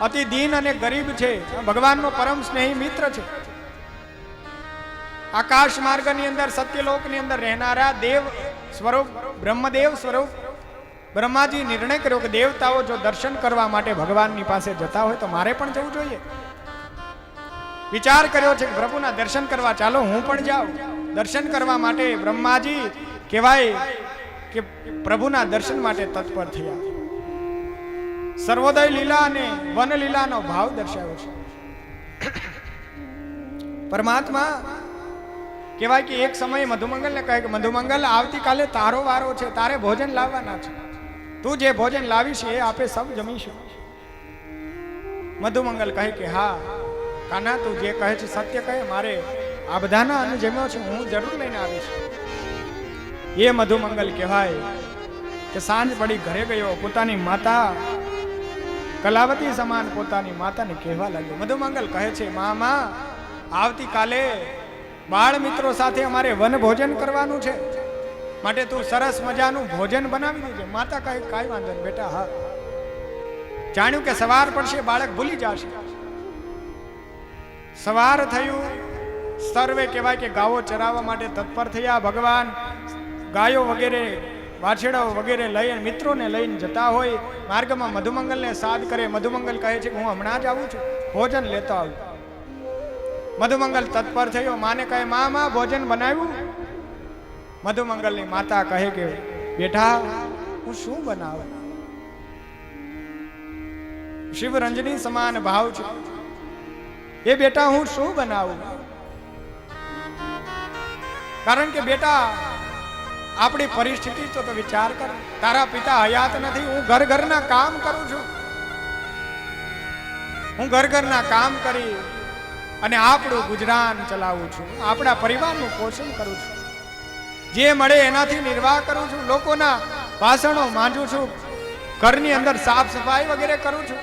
અતિ દીન અને ગરીબ છે. ભગવાનનો પરમ સ્નેહી મિત્ર છે. આકાશ માર્ગની અંદર, સત્યલોકની અંદર રહેનારા દેવ સ્વરૂપ, બ્રહ્મદેવ સ્વરૂપ બ્રહ્માજી નિર્ણય કર્યો કે દેવતાઓ જો દર્શન કરવા માટે ભગવાનની પાસે જતા હોય તો મારે પણ જવું જોઈએ. વિચાર કર્યો છે કે પ્રભુના દર્શન કરવા ચાલો હું પણ જાઉં. દર્શન કરવા માટે બ્રહ્માજી કહેવાય કે પ્રભુના દર્શન માટે તત્પર થયા. સર્વોદય લીલા અને વન લીલાનો ભાવ દર્શાવ્યો છે. પરમાત્મા કહેવાય કે એક સમયે મધુમંગલને કહે કે મધુમંગલ, આવતીકાલે તારો વારો છે, તારે ભોજન લાવવાના છે. તું જે ભોજન લાવીશ એ આપે સૌ જમીશું. મધુમંગલ કહે કે હા કાના, તું જે કહે છે સત્ય કહે, મારે આ બધાના અન્ન જમ્યો છે, હું જરૂર લઈને આવીશ. એ મધુમંગલ કહેવાય કે સાંજ પડી ઘરે ગયો. પોતાની માતા કલાવતી સમાન પોતાની માતાને કહેવા લાગ્યો. મધુમંગલ કહે છે, મામા આવતીકાલે બાળ મિત્રો સાથે અમારે વન ભોજન કરવાનું છે, માટે તું સરસ મજાનું ભોજન બનાવી દેજે. માતા કહે કાંઈ વાંધો નહીં બેટા. હા, જાણ્યું કે સવાર પડશે, બાળક ભૂલી જશે. સવાર થયું, સર્વે કહેવાય કે ગાયો ચરાવવા માટે તત્પર થયા. ભગવાન ગાયો વગેરે વાછડાઓ વગેરે લઈને મિત્રોને લઈને જતા હોય. માર્ગમાં મધુમંગલને સાદ કરે. મધુમંગલ કહે છે કે હું હમણાં જ આવું છું, ભોજન લેતો આવું. મધુમંગલ તત્પર થયો. માને કહે, મા ભોજન બનાવ્યું? મધુમંગલની માતા કહે કે બેટા હું શું બનાવું? શિવરંજની સમાન ભાવ છે. એ બેટા હું શું બનાવું? કારણ કે બેટા આપણી પરિસ્થિતિ તો વિચાર કર. તારા પિતા હયાત નથી, હું ઘરના કામ કરું છું. હું ઘરના કામ કરી અને આપણું ગુજરાન ચલાવું છું, આપણા પરિવારનું પોષણ કરું છું. જે મળે એનાથી નિર્વાહ કરું છું. લોકોના વાસણો માંજું છું, ઘરની અંદર સાફ સફાઈ વગેરે કરું છું.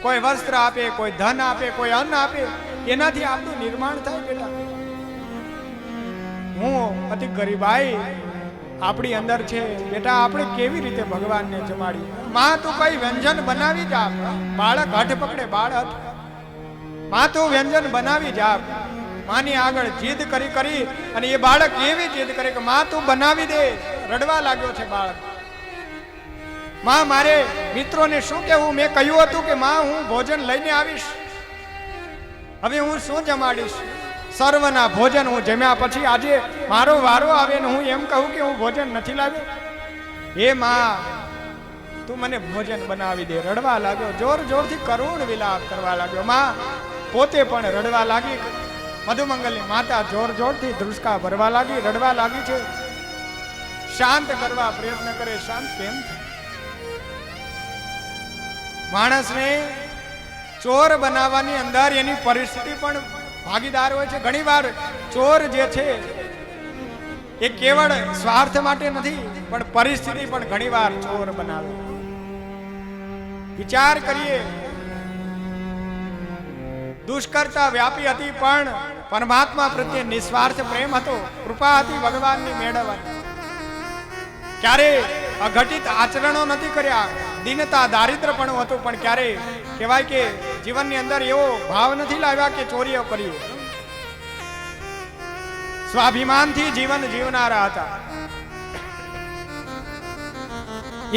કોઈ વસ્ત્ર આપે, કોઈ ધન આપે, કોઈ અન્ન આપે, એનાથી આપણું નિર્માણ થાય. બેટા હું અતિ ગરીબાઈ આપણી અંદર છે. બેટા આપણે કેવી રીતે ભગવાનને જમાડીએ? માં તું કઈ વ્યંજન બનાવી જા. બાળક હઠ પકડે, બાળક માં તું વ્યંજન બનાવી જા. માની આગળ જીદ કરી કરી અને એ બાળક એવી જીદ કરે કે માં તું બનાવી દે. રડવા લાગ્યો છે બાળક. માં મારે મિત્રોને શું કહેવું? મેં કહ્યું હતું કે માં હું ભોજન લઈને આવીશ, હવે હું શું જમાડીશ? સર્વના ભોજન હું જમ્યા પછી આજે મારો વારો આવે ને હું એમ કહું કે હું ભોજન નથી લાવ્યો? હે માં તું મને ભોજન બનાવી દે. રડવા લાગ્યો, જોર જોરથી કરુણ વિલાપ કરવા લાગ્યો. માં પોતે પણ રડવા લાગી. મધુમંગલની માતા જોર જોરથી ધ્રુસકા ભરવા લાગી, રડવા લાગી છે. શાંત કરવા પ્રયત્ન કરે, શાંત કેમ થાય? માણસને ચોર બનાવવાની અંદર એની પરિસ્થિતિ પણ ભાગીદાર હોય છે. ઘણીવાર ચોર જે છે એ કેવળ સ્વાર્થ માટે નથી, પણ પરિસ્થિતિ પણ ઘણીવાર ચોર બનાવે. વિચાર કરીએ, દુષ્કર્તા વ્યાપી હતી પણ પરમાત્મા પ્રત્યે નિસ્વાર્થ પ્રેમ હતો, કૃપા હતી ભગવાનની મેળવવાની. ક્યારે અઘટિત આચરણો નથી કર્યા, દીનતા દારિદ્ર પણ હતું, પણ ક્યારે કહેવાય કે જીવનની અંદર એવો ભાવ નથી લાવ્યા કે ચોરીઓ કરીએ. સ્વાભિમાનથી જીવન જીવનારા હતા.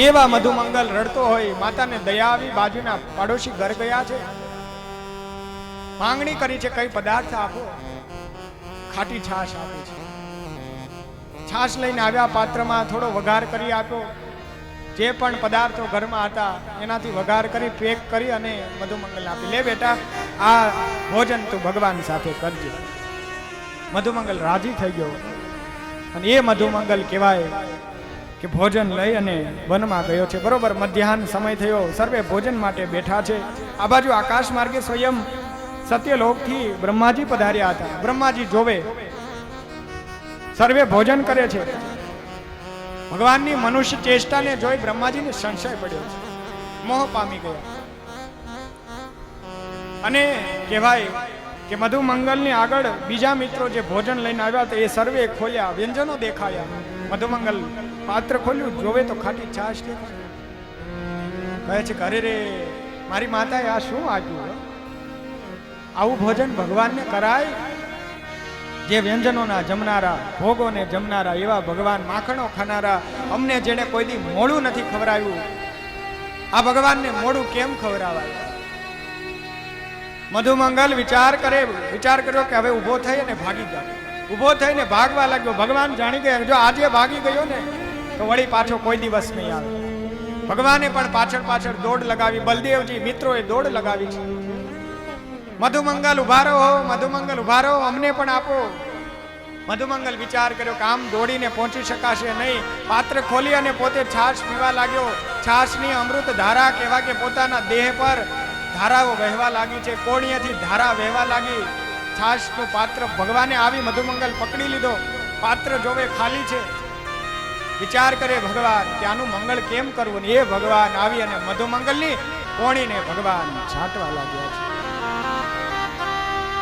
એવા મધુમંગલ રડતો હોય, માતાને દયા આવી. બાજુના પાડોશી ઘર ગયા છે, માંગણી કરી છે કઈ પદાર્થ આપો. ખાટી છાશ આપી છે. છાશ લઈને આવ્યા, પાત્રમાં થોડો વઘાર કરી આપ્યો. જે પણ પદાર્થો ઘરમાં હતા એનાથી વઘાર કરી પેક કરી અને મધુમંગલ આપી. લે બેટા આ ભોજન તું ભગવાન સાથે કરજે. મધુમંગલ રાજી થઈ ગયો અને એ મધુમંગલ કહેવાય કે ભોજન લઈ અને વનમાં ગયો છે. બરોબર મધ્યાહન સમય થયો, સર્વે ભોજન માટે બેઠા છે. આ બાજુ આકાશ માર્ગે સ્વયં સત્યલોકથી બ્રહ્માજી પધાર્યા હતા. બ્રહ્માજી જોવે સર્વે ભોજન કરે છે. ભગવાનની મનુષ્ય ચેષ્ટાને જોઈ બ્રહ્માજીને સંશય પડ્યો છે, મોહ પામી ગયા. અને કહેવાય કે મધુમંગલની આગળ બીજા મિત્રો જે ભોજન લઈને આવ્યા હતા એ સર્વે ખોલ્યા, વ્યંજનો દેખાયા. મધુમંગલ પાત્ર ખોલ્યું, જોવે તો ખાટી છાશ દેખાય. કહે છે કે અરે રે મારી માતાએ આ શું આપ્યું? આવું ભોજન ભગવાનને કરાય? જે વ્યંજનોના જમનારા, ભોગોને જમનારા એવા ભગવાન, માખણો ખાનારા, અમને જેને કોઈ દી મોડું નથી ખવડાવ્યું, આ ભગવાનને મોડું કેમ ખવડાવાય? મધુમંગલ વિચાર કર્યો કે હવે ઊભો થઈ અને ભાગી જાય. ઊભો થઈને ભાગવા લાગ્યો. ભગવાન જાણી ગયા જો આજે ભાગી ગયો ને તો વળી પાછો કોઈ દિવસ નહીં આવે. ભગવાને પણ પાછળ પાછળ દોડ લગાવી. બલદેવજી મિત્રોએ દોડ લગાવી છે. મધુમંગલ ઉભા રહો, મધુમંગલ ઉભા રહો, અમને પણ આપો. મધુમંગલ વિચાર કર્યો કે આમ દોડીને પહોંચી શકાશે નહીં. પાત્ર ખોલી અને પોતે છાશ પીવા લાગ્યો. છાશની અમૃત ધારા કહેવા કે પોતાના દેહ પર ધારાઓ વહેવા લાગી છે. કોણીએથી ધારા વહેવા લાગી. છાશનું પાત્ર ભગવાને આવી મધુમંગલ પકડી લીધો. પાત્ર જોવે ખાલી છે. વિચાર કરે ભગવાન કે આનું મંગળ કેમ કરવું? ને એ ભગવાન આવી અને મધુમંગલની કોણીને ભગવાન છાંટવા લાગ્યા છે.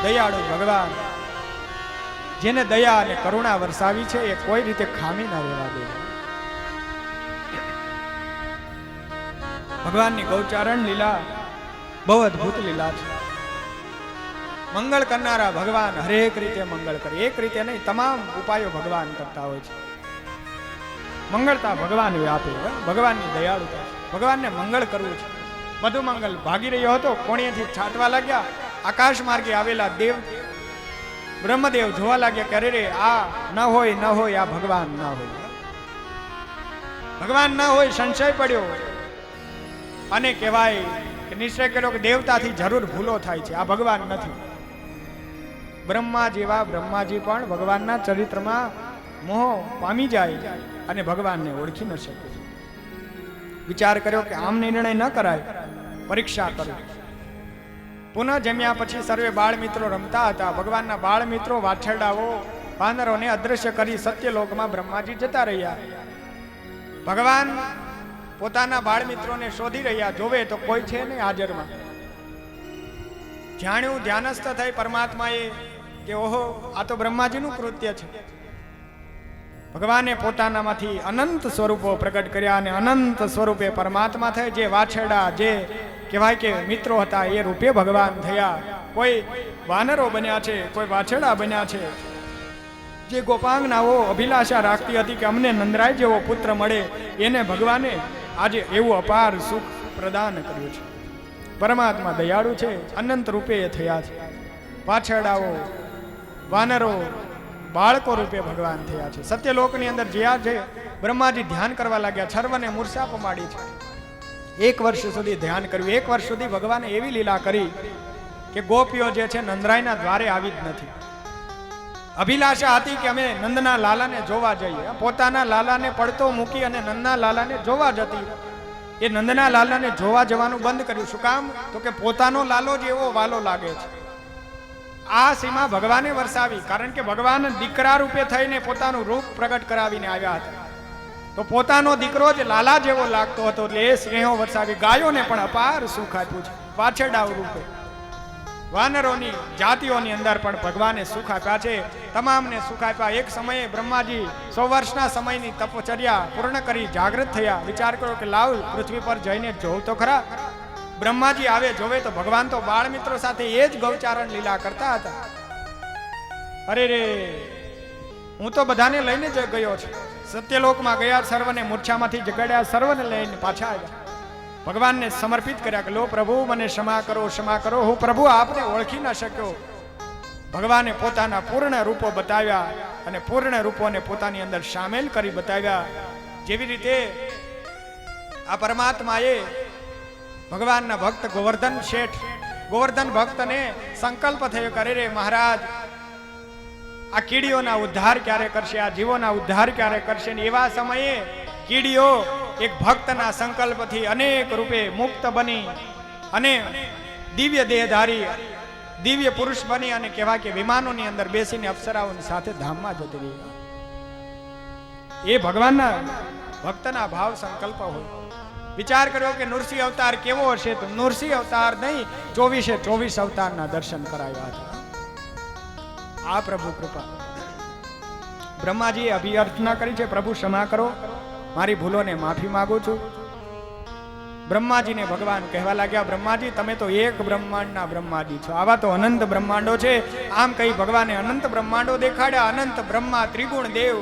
દયાળુ ભગવાન જેને દયા અને કરુણા વરસાવી છે એ કોઈ રીતે ખામી ના રહેવા દે. ભગવાનની ગૌચારણ લીલા બહુ અદ્ભુત લીલા છે. મંગળ કરનારા ભગવાન હરેક રીતે મંગળ કરે. એક રીતે નહીં, તમામ ઉપાયો ભગવાન કરતા હોય છે. મંગળતા ભગવાન વ્યાપે, ભગવાનની દયાળુતા. ભગવાનને મંગળ કરવું છે. મધુમંગલ ભાગી રહ્યો હતો, કોણીએથી છાંટવા લાગ્યા. આકાશ માર્ગે આવેલા દેવ બ્રહ્મદેવ જોવા લાગ્યા કે અરે આ ન હોય આ ભગવાન ન હોય. ભગવાન ન હોય સંશય પડ્યો અને કહેવાય કે નિશ્ચય કર્યો કે દેવતાથી જરૂર ભૂલો થાય છે, આ ભગવાન નથી. બ્રહ્મા જેવા બ્રહ્માજી પણ ભગવાનના ચરિત્રમાં મોહ પામી જાય અને ભગવાનને ઓળખી ન શકે. વિચાર કર્યો કે આમ નિર્ણય ન કરાય, પરીક્ષા કરો. પુનઃ જમ્યા પછી સર્વે બાળ મિત્રો રમતા હતા. ભગવાનના બાળ મિત્રો વાછરડાઓ વાનરોને અદ્રશ્ય કરી સત્યલોકમાં બ્રહ્માજી જતા રહ્યા. ભગવાન પોતાના બાળ મિત્રોને શોધી રહ્યા, જોવે તો કોઈ છે નહીં હાજરમાં. જાણ્યું, ધ્યાનસ્થ થઈ પરમાત્માએ કે ઓહો, આ તો બ્રહ્માજીનું કૃત્ય છે. ભગવાને પોતાનામાંથી અનંત સ્વરૂપો પ્રગટ કર્યા અને અનંત સ્વરૂપે પરમાત્મા થઈ. જે વાછરડા, જે કહેવાય કે મિત્રો હતા, એ રૂપે ભગવાન થયા. કોઈ વાનરો બન્યા છે, કોઈ વાછરડા બન્યા છે. જે ગોપાંગનાઓ અભિલાષા રાખતી હતી કે અમને નંદરાય જેવો પુત્ર મળે, એને ભગવાને આજે એવું અપાર સુખ પ્રદાન કર્યું છે. પરમાત્મા દયાળુ છે, અનંત રૂપે એ થયા છે. વાછરડાઓ, વાનરો, બાળકો રૂપે ભગવાન થયા છે. સત્યલોકની અંદર જ્યાં છે બ્રહ્માજી ધ્યાન કરવા લાગ્યા. છર્વને મૂર્છા પમાડી છે. 1 વર્ષ સુધી ધ્યાન કર્યું. 1 વર્ષ સુધી ભગવાને એવી લીલા કરી કે ગોપીઓ જે છે નંદરાયના દ્વારે આવી જ નથી. અભિલાષા હતી કે અમે નંદના લાલાને જોવા જઈએ. પોતાના લાલાને પડતો મૂકી અને નંદના લાલાને જોવા જતી. એ નંદના લાલાને જોવા જવાનું બંધ કર્યું. શું કામ? તો કે પોતાનો લાલો જ એવો વાલો લાગે છે. આ સીમા ભગવાને વરસાવી, કારણ કે ભગવાન દીકરા રૂપે થઈને પોતાનું રૂપ પ્રગટ કરાવીને આવ્યા હતા. તો પોતાનો દીકરો જ લાલા જેવો લાગતો હતો, એટલે એ સ્નેહો વરસાવી. ગાયોને પણ અપાર સુખ આપ્યું છે. વાછરડાઓ રૂપે વાનરોની જાતિઓની અંદર પણ ભગવાને સુખ આપ્યા છે. તમામને સુખ આપ્યા. એક સમયે બ્રહ્માજી 100 વર્ષના સમયની તપચર્યા પૂર્ણ કરી જાગૃત થયા. વિચાર કરો કે લાવ પૃથ્વી પર જઈને જોઉં તો ખરા. બ્રહ્માજી આવે, જોવે તો ભગવાન તો બાળ મિત્રો સાથે એ જ ગૌચારણ લીલા કરતા હતા. અરે રે, હું તો બધાને લઈને જ ગયો છું. સત્યલોકમાં ગયા, સર્વને મૂર્છામાંથી જગાડ્યા, સર્વને લઈને પાછા આવ્યા. ભગવાનને સમર્પિત કર્યા કે લો પ્રભુ, મને ક્ષમા કરો, ક્ષમા કરો. હું પ્રભુ આપને ઓળખી ન શક્યો. ભગવાને પોતાના પૂર્ણ રૂપો બતાવ્યા અને પૂર્ણ રૂપોને પોતાની અંદર સામેલ કરી બતાવ્યા. જેવી રીતે આ પરમાત્માએ ભગવાનના ભક્ત ગોવર્ધન શેઠ, ગોવર્ધન ભક્તને સંકલ્પ થયો કરે રે મહારાજ, આ કીડીઓના ઉદ્ધાર ક્યારે કરશે, આ જીવોના ઉદ્ધાર ક્યારે કરશે. ને એવા સમયે કીડીઓ એક ભક્તના સંકલ્પથી અનેક રૂપે મુક્ત બની અને દિવ્ય દેહધારી દિવ્ય પુરુષ બની અને કહેવાય કે વિમાનોની અંદર બેસીને અપ્સરાઓની સાથે ધામમાં જતી રહી. એ ભગવાનના ભક્તના ભાવ સંકલ્પ હોય. વિચાર કર્યો કે નૃસિંહ અવતાર કેવો હશે, તો નૃસિંહ અવતાર નહીં, 24 અવતારના દર્શન કરાવ્યા હતા. આ પ્રભુ કૃપા. બ્રહ્માજીએ અભિયાર્થના કરી છે, પ્રભુ ક્ષમા કરો, મારી ભૂલોને માફી માંગુ છું. બ્રહ્માજીને ભગવાન કહેવા લાગ્યા, બ્રહ્માજી તમે તો એક બ્રહ્માંડના બ્રહ્માજી છો, આવા તો અનંત બ્રહ્માંડો છે. આમ કહી ભગવાને અનંત બ્રહ્માંડો દેખાડ્યા. અનંત બ્રહ્મા, ત્રિગુણ દેવ,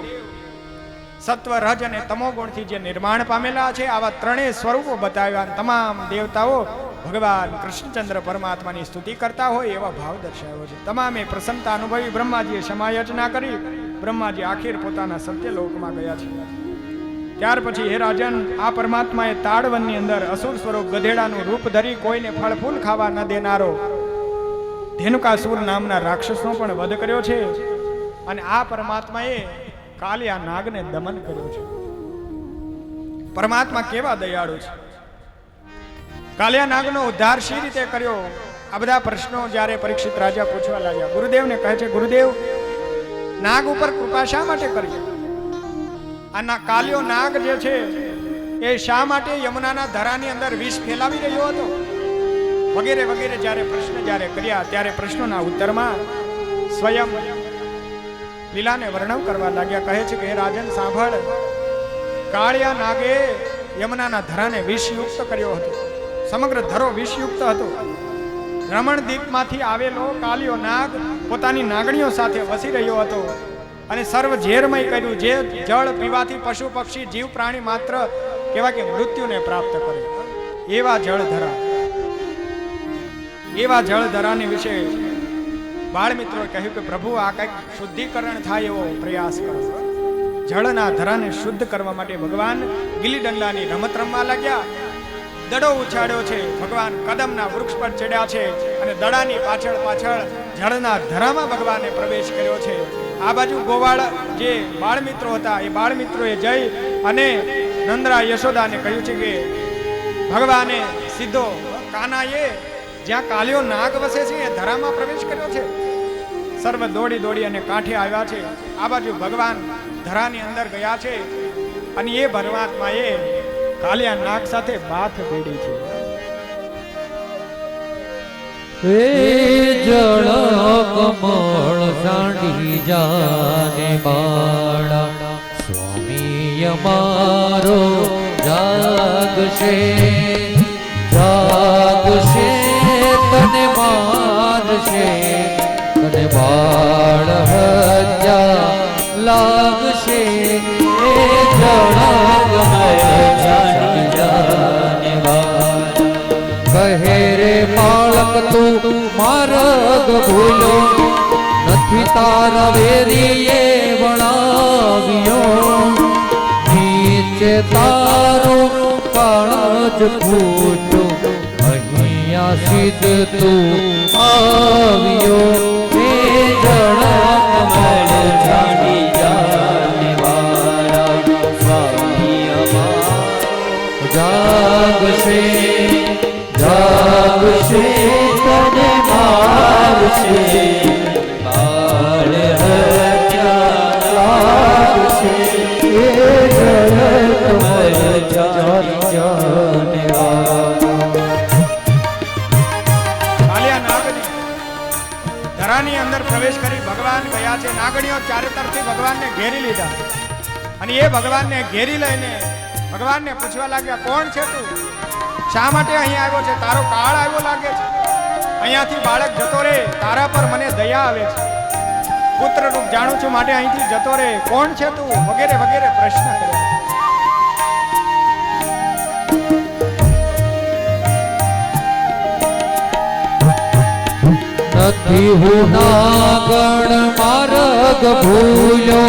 સત્વ, રજ અને તમો ગુણથી જે નિર્માણ પામેલા છે, આવા ત્રણેય સ્વરૂપો બતાવ્યા. તમામ દેવતાઓ ભગવાન કૃષ્ણચંદ્ર પરમાત્માની સ્તુતિ કરતા હોય એવા ભાવ દર્શાવ્યો છે. તમામે પ્રસન્નતા અનુભવી બ્રહ્માજીએ ક્ષમાયાચના કરી. બ્રહ્માજી આખિર પોતાના સત્યલોકમાં ગયા છે. ત્યાર પછી હે રાજન, આ પરમાત્માએ તાડવનની અંદર અસુર સ્વરૂપ ગધેડાનું રૂપ ધરી કોઈને ફળ ફૂલ ખાવા ન દેનારો ધેનુકાસુર નામના રાક્ષસનો પણ વધ કર્યો છે. અને આ પરમાત્માએ કાલિયા નાગને દમન કર્યો છે. પરમાત્મા કેવા દયાળુ છે. કાલિયા નાગનો ઉદ્ધાર શી રીતે કર્યો, આ બધા પ્રશ્નો જ્યારે પરીક્ષિત રાજા પૂછવા લાગ્યા. ગુરુદેવને કહે છે, ગુરુદેવ, નાગ ઉપર કૃપા શા માટે કરી? આ કાલિયો નાગ જે છે એ શા માટે યમુનાના ધરાની અંદર વિષ ફેલાવી રહ્યો હતો? વગેરે વગેરે જ્યારે પ્રશ્ન કર્યા, ત્યારે પ્રશ્નોના ઉત્તરમાં સ્વયં લીલાને વર્ણન કરવા લાગ્યા. કહે છે કે હે રાજન સાંભળ, કાળિયા નાગે યમુનાના ધરાને વિષયુક્ત કર્યો હતો. સમગ્ર ધરો વિષયુક્ત હતો. રમણદીપમાંથી આવેલો કાલિયો નાગ પોતાની નાગણીઓ સાથે વસી રહ્યો હતો અને સર્વ ઝેરમય કર્યું. જે જળ પીવાથી પશુ પક્ષી જીવ પ્રાણી માત્ર કેવા કે મૃત્યુને પ્રાપ્ત કરે એવા જળધરાની વિશે બાળ મિત્રોએ કહ્યું કે પ્રભુ આ કંઈક શુદ્ધિકરણ થાય એવો પ્રયાસ કરો. જળના ધરાને શુદ્ધ કરવા માટે ભગવાન ગિલ્લી દંડાની રમત રમવા લાગ્યા. દડો ઉછાળ્યો છે, ભગવાન કદમના વૃક્ષ પર ચડ્યા છે અને દડાની પાછળ પાછળ જળના ધરામાં ભગવાને પ્રવેશ કર્યો છે. આ બાજુ ગોવાળ જે બાળમિત્રો હતા એ બાળમિત્રોએ જઈ અને નંદરા યશોદાને કહ્યું છે કે ભગવાને સીધો કાનાએ જ્યાં કાલિયો નાગ વસે છે એ ધરામાં પ્રવેશ કર્યો છે. સર્વ દોડી દોડી અને કાંઠે આવ્યા છે. આ બાજુ ભગવાન ધરાની અંદર ગયા છે અને એ પરમાત્માએ કાલિયા નાગ સાથે બાથ ભેડી છે. એ જળ કમળ સાંડી જાને બાળા સ્વામી અમારો જાગશે જાગશે તને માનશે તને બાળ હત્યા લાગશે. એ જળ કમળ સાંડી જાને બાળા કહે રે બાળક તું માર્ગ ભૂલો નથી તારા વેરીએ વણાવ્યો નીચે તારો કાળજ ફૂટો અહીંયા સીધ તું આવ્યો. એ જળ કમળ જાણી જાને વાળા સ્વામી અમારો જાગશે જાગશે તને મારશે બાળ હત્યા લાગશે. એ જળ કમળ જાની જાને કાલિયા નાગની ધરાની અંદર પ્રવેશ કરી ભગવાન ગયા છે. નાગણીઓ ચારે તરફથી ભગવાનને ઘેરી લીધા અને એ ભગવાનને ઘેરી લઈને ભગવાનને પૂછવા લાગ્યા, કોણ છે તું? શા માટે અહીંયા આવ્યો છે? તારો કાળ આવ્યો લાગે છે. અહીંયાથી બાળક જતો રે, તારા પર મને દયા આવે છે. પુત્ર રૂપ જાણું છું માટે અહીંથી જતો રે. કોણ છે તું? વગેરે વગેરે પ્રશ્ન કર્યા. નથી હું નાગણ માર્ગ ભૂલ્યો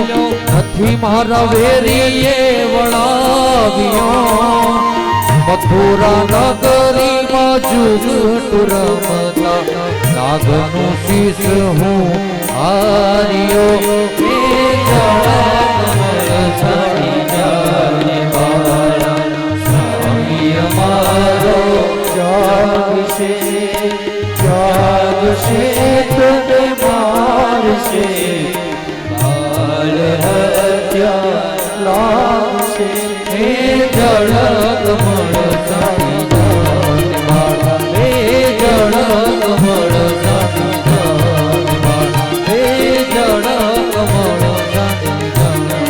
નથી મારા વેરીએ વળાવ્યો મથુરા નગરીમાં જુગટુ રમતા નાગનું શીશ હું હાર્યો. એ જળ કમળ છાડી જાને વાળા સ્વામી અમારો જાગશે જાગશે તને મારશે બાળ હત્યા લાગશે. એ જળ કમળ છાડી જાને વાળા એ જળ કમળ છાડી જાને વાળા એ જળ કમળ છાડી જાને.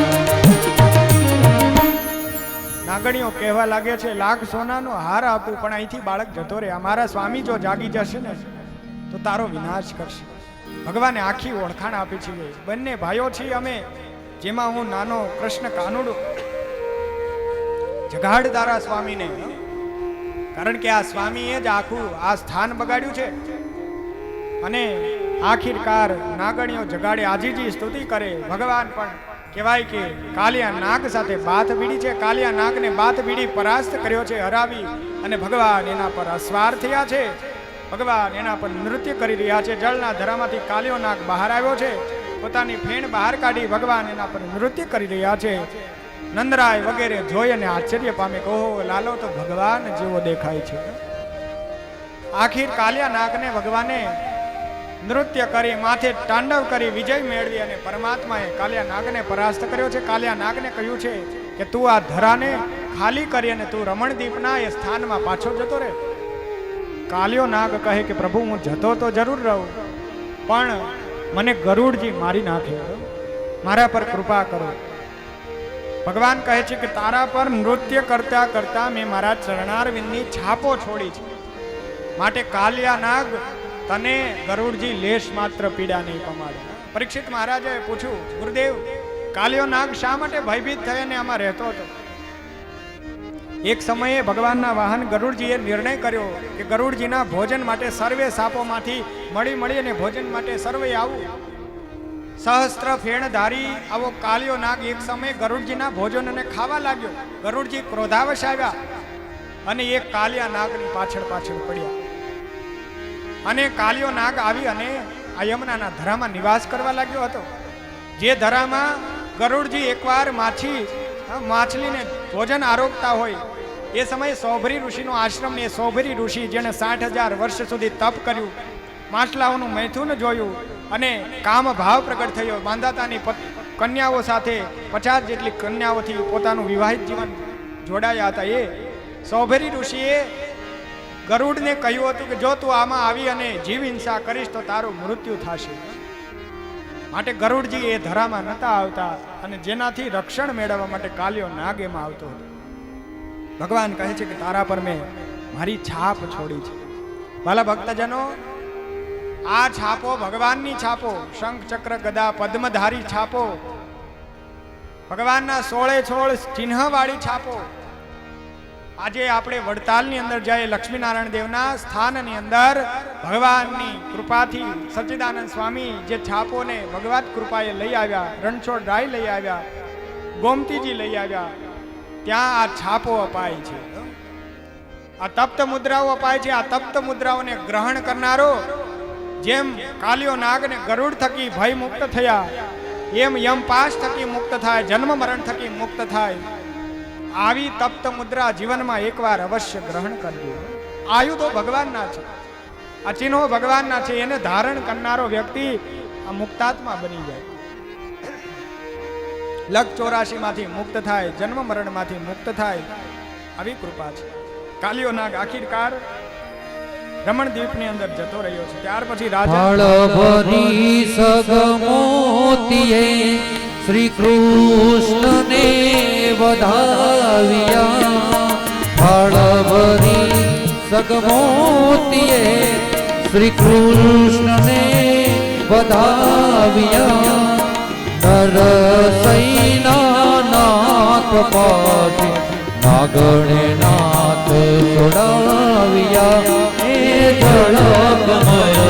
નાગણીઓ કહેવા લાગે છે, લાખ સોનાનો હાર આપું પણ અહીંથી બાળક જતો રહે. અમારા સ્વામી જો જાગી જશે ને તો તારો વિનાશ કરશે. ભગવાને આખી ઓળખાણ આપી છે. બંને ભાઈઓ છીએ અમે, જેમાં હું નાનો કૃષ્ણ કાનુડો જગાડદારા સ્વામીને, કારણ કે આ સ્વામીએ જ આખું આ સ્થાન બગાડ્યું છે. અને આખીરકાર નાગણીઓ જગાડે આજીજી સ્તુતિ કરે. ભગવાન પણ કહેવાય કે કાલિયા નાગ સાથે બાથ ભીડી છે. કાલિયા નાગને બાથ ભીડી પરાસ્ત કર્યો છે, હરાવી, અને ભગવાન એના પર અસવાર થયા છે. ભગવાન એના પર નૃત્ય કરી રહ્યા છે. જળના ધરામાંથી કાલિયો નાગ બહાર આવ્યો છે. પોતાની ફેણ બહાર કાઢી ભગવાન એના પર નૃત્ય કરી રહ્યા છે. નંદરાય વગેરે જોઈ અને આશ્ચર્ય પામે, ઓહો, લાલો તો ભગવાન જેવો દેખાય છે. આખીર કાલિયા નાગને ભગવાને નૃત્ય કરી, માથે તાંડવ કરી, વિજય મેળવી અને પરમાત્માએ કાલિયા નાગને પરાસ્ત કર્યો છે. કાલિયા નાગને કહ્યું છે કે તું આ ધરાને ખાલી કરી અને તું રમણદીપના એ સ્થાનમાં પાછો જતો રહે. કાલિયો નાગ કહે કે પ્રભુ, હું જતો તો જરૂર રહું, પણ મને ગરુડજી મારી નાખે, મારા પર કૃપા કરો. ભગવાન કહે છે કે તારા પર નૃત્ય કરતા કરતા મેં મારા ચરણારવિંદની છાપો છોડી છે, માટે કાલિયા નાગ તને ગરુડજી લેશ માત્ર પીડા નહીં પમાડે. પરીક્ષિત મહારાજાએ પૂછ્યું, ગુરુદેવ, કાલિયો નાગ શા માટે ભયભીત થઈને આમાં રહેતો હતો? એક સમયે ભગવાનના વાહન ગરુડજીએ નિર્ણય કર્યો કે ગરુડજીના ભોજન માટે સર્વે સાપોમાંથી મળી અને ભોજન માટે સર્વે આવું. સહસ્ત્ર ફેણધારી આવો કાલિયો નાગ એક સમયે ગરુડજીના ભોજનને ખાવા લાગ્યો. ગરુડજી ક્રોધાવશ આવ્યા અને એ કાલિયા નાગની પાછળ પાછળ પડ્યા. અને કાલિયો નાગ આવી અને આ યમુનાના ધરામાં નિવાસ કરવા લાગ્યો હતો. જે ધરામાં ગરુડજી એકવાર માછલીને ભોજન આરોગતા હોય એ સમયે સૌભરી ઋષિનો આશ્રમ, એ સૌભરી ઋષિ જેણે 60,000 વર્ષ સુધી તપ કર્યું, માછલાઓનું મૈથુન જોયું અને કામ ભાવ પ્રગટ થયો. માંધાતાની કન્યાઓ સાથે 50 જેટલી કન્યાઓથી પોતાનું વિવાહિત જીવન જોડાયા હતા. એ સૌભરી ઋષિએ ગરુડને કહ્યું હતું કે જો તું આમાં આવી અને જીવ હિંસા કરીશ તો તારું મૃત્યુ થશે. માટે ગરુડજી એ ધરામાં નતા આવતા અને જેનાથી રક્ષણ મેળવવા માટે કાલિયો નાગ એમાં આવતો હતો. ભગવાન કહે છે કે તારા પર મેં મારી છાપ છોડી છે. વાલા ભક્તજનો, આ છાપો ભગવાનની છાપો, શંખ ચક્ર ગદા પદ્મધારી છાપો, ભગવાનના 16 ચિહ્નવાળી છાપો. આજે આપણે વડતાલની અંદર જઈએ, લક્ષ્મીનારાયણ દેવના સ્થાનની અંદર ભગવાનની કૃપાથી સચ્ચિદાનંદ સ્વામી જે છાપોને ભગવત કૃપાએ લઈ આવ્યા, રણછોડ રાય લઈ આવ્યા, ગોમતીજી લઈ આવ્યા, ત્યાં આ છાપો અપાય છે. આ તપ્ત મુદ્રાઓ અપાય છે. આ તપ્ત મુદ્રાઓને ગ્રહણ કરનારો જેમ કાલિયો નાગને ગરુડ થકી ભય મુક્ત થયા, એમ યમપાશ થકી મુક્ત થાય, જન્મ મરણ થકી મુક્ત થાય. આવી તપ્ત મુદ્રા જીવનમાં એકવાર અવશ્ય ગ્રહણ કરજો. આયુધો ભગવાનના છે, આ ચિહ્નો ભગવાનના છે. એને ધારણ કરનારો વ્યક્તિ આ મુક્તાત્મા બની જાય. લખ 84 માંથી મુક્ત થાય, જન્મ મરણ માંથી મુક્ત થાય. આવી કૃપા છે. કાલિયો નાગ આખિરકાર રમણદ્વીપ ની અંદર જતો રહ્યો છે. ત્યાર પછી રાજા શ્રી કૃષ્ણને વધાવ્યા. ફળભરી સગમોતીએ શ્રી કૃષ્ણને વધાવ્યા. નરસૈના નાથ પાછી નાગણે નાથ છોડાવ્યા. એ જળકમય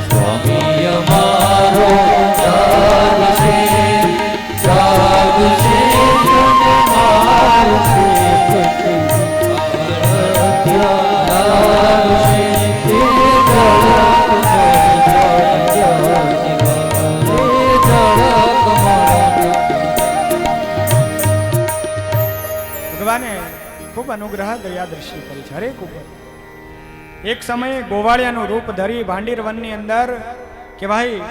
સ્વામી અમારો જાગશે, જાગશે ભગવાને ખૂબ અનુગ્રહ દયા દ્રષ્ટિ કરી છે હરેક ઉપર. એક સમયે ગોવાળિયાનું રૂપ ધરી ભાંડીર વનની અંદર કહેવાય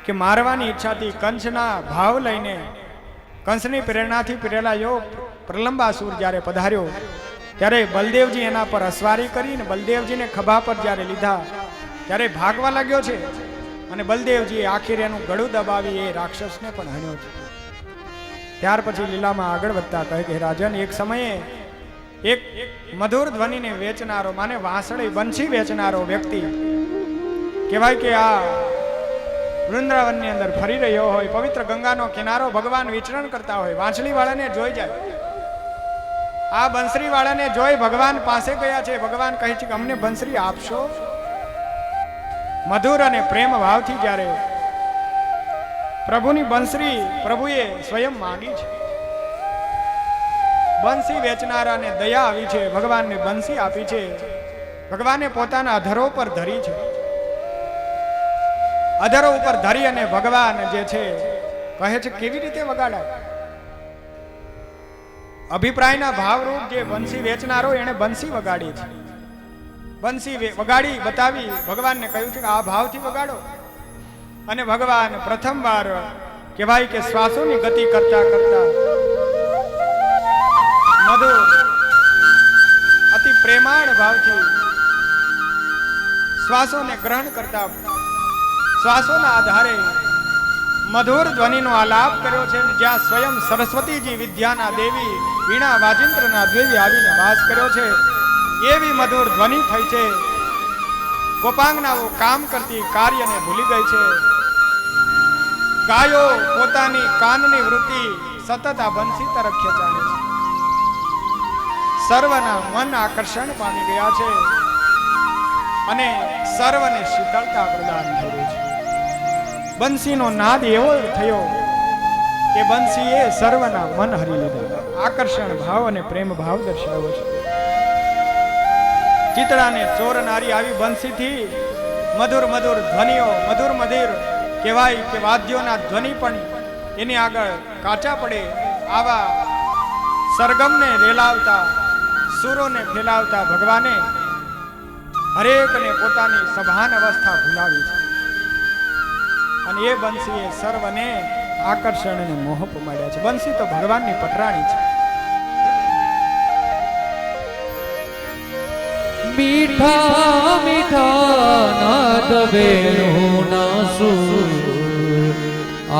કે મારવાની ઈચ્છાથી કંસના ભાવ લઈને, કંસની પ્રેરણાથી પ્રેરાયો પ્રલંબાસુર જ્યારે પધાર્યો ત્યારે બલદેવજી એના પર અસવારી કરીને બલદેવજીને ખભા પર જ્યારે લીધા ત્યારે ભાગવા લાગ્યો છે. અને બલદેવજીએ આખીર એનું ગળું દબાવી એ રાક્ષસને પણ હણ્યો છે. ત્યાર પછી લીલામાં આગળ વધતા કહે કે રાજન, એક સમયે એક મધુર ધ્વનિને વેચનારો, માને વાંસળી બંસી વેચનારો વ્યક્તિ કહેવાય કે આ વૃંદાવનની અંદર ફરી રહ્યો હોય, પવિત્ર ગંગાનો કિનારો ભગવાન વિચરણ કરતા હોય, વાંસળી વાળાને જોઈ જાય. આ બંસરી વાળાને જોઈ ભગવાન પાસે ગયા છે. ભગવાન કહે છે કે અમને બંસરી આપશો. મધુર અને પ્રેમ ભાવથી જ્યારે પ્રભુની બંસરી પ્રભુએ સ્વયં માંગી છે. બંસી વેચનારાને દયા આવી છે, ભગવાનને બંસી આપી છે. ભગવાને પોતાના અધરો પર ધરી છે. અધરો ઉપર ધરી અને ભગવાન જે છે કહે છે કેવી રીતે વગાડાય. અભિપ્રાયના ભાવરૂપ જે બંસી વેચનારો એને બંસી વગાડી છે. બંસી વગાડી બતાવી ભગવાનને કહ્યું છે કે આ ભાવથી વગાડો. અને ભગવાન પ્રથમવાર કહેવાય કે શ્વાસોની ગતિ કરતા કરતા મધુર અતિ પ્રેમાળ ભાવથી શ્વાસોને ગ્રહણ કરતા શ્વાસોના આધારે મધુર ધ્વનિનો આલાપ કર્યો છે. જ્યાં સ્વયં સરસ્વતીજી વિદ્યાના દેવી વીણા વાજિંત્રના દેવી આવીને વાસ કર્યો છે એવી મધુર ધ્વનિ થઈ છે. ગોપાંગનાઓ કામ કરતી કાર્યને ભૂલી ગઈ છે. ગાયો પોતાની કાનની વૃત્તિ સતત આ બંસી તરફ ખેંચાણે છે. સર્વના મન આકર્ષણ પામી ગયા છે અને સર્વને શીતળતા પ્રદાન થયું છે. બંસીનો નાદ એવો થયો કે બંસીએ સર્વના મન હરી લીધા. આકર્ષણ ભાવ અને પ્રેમ ભાવ દર્શાવ્યો છે. ચિતડાને ચોરનારી આવી બંસીથી મધુર મધુર ધ્વનિઓ, મધુર મધુર કહેવાય કે વાદ્યોના ધ્વનિ પણ એની આગળ કાચા પડે. આવા સરગમને રેલાવતા, સુરોને ફેલાવતા ભગવાને હરેકને પોતાની સભાન અવસ્થા ભૂલાવી છે. અને એ બંસીએ સર્વને આકર્ષણ અને મોહ પમાડ્યા છે. બંસી તો ભગવાનની પટરાણી છે. મીઠા મીઠા નાદ વેણુના સૂર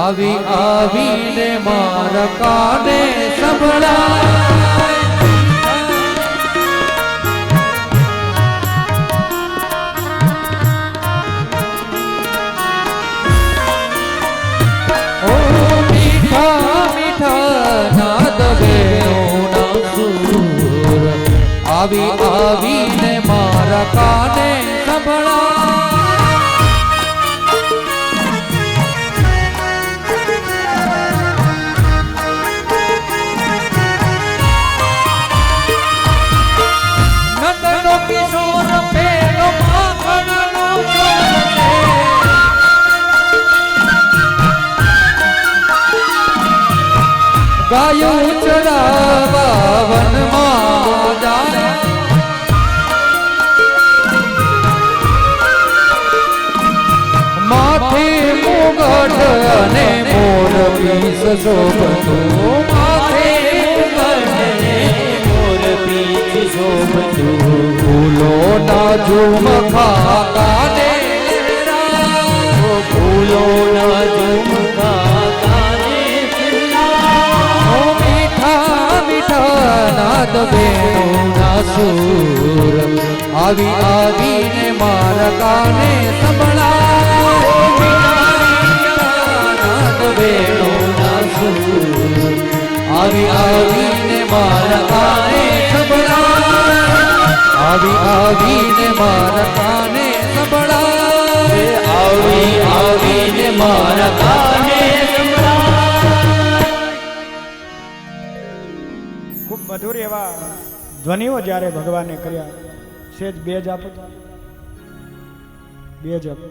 આવી આવીને મારા કાને સંભળાય. ઓ મીઠા મીઠા નાદ વેણુના સૂર આવી આવીને મારા કાને સંભળાય. નંદનો કિશોર પેલો માખણનો ચોર છે. ગાયું ચરાવા વનમાં જાય. માથે મુગટ અને મોર પીસ શોભતું. માથે મુગટ અને મોર પીસ શોભતું. ફૂલોના ઝુમખા કાને લહેરાય. ફૂલોના ઝુમખા કાને લહેરાય. ઓ મીઠા મીઠા નાદ વેણુના સૂર આવી આવીને મારા કાને સંભળાય. નાદ વેણુના સૂર આવી આવીને મારા કાને સંભળાય. આવી આવીને મારા કાને સંભળાય. આવી આવીને મારા કાને સંભળાય. ખૂબ મધુર એવા ધ્વનિઓ જ્યારે ભગવાને કર્યા. સેજ બેજ આપો તો. બેજ આપો.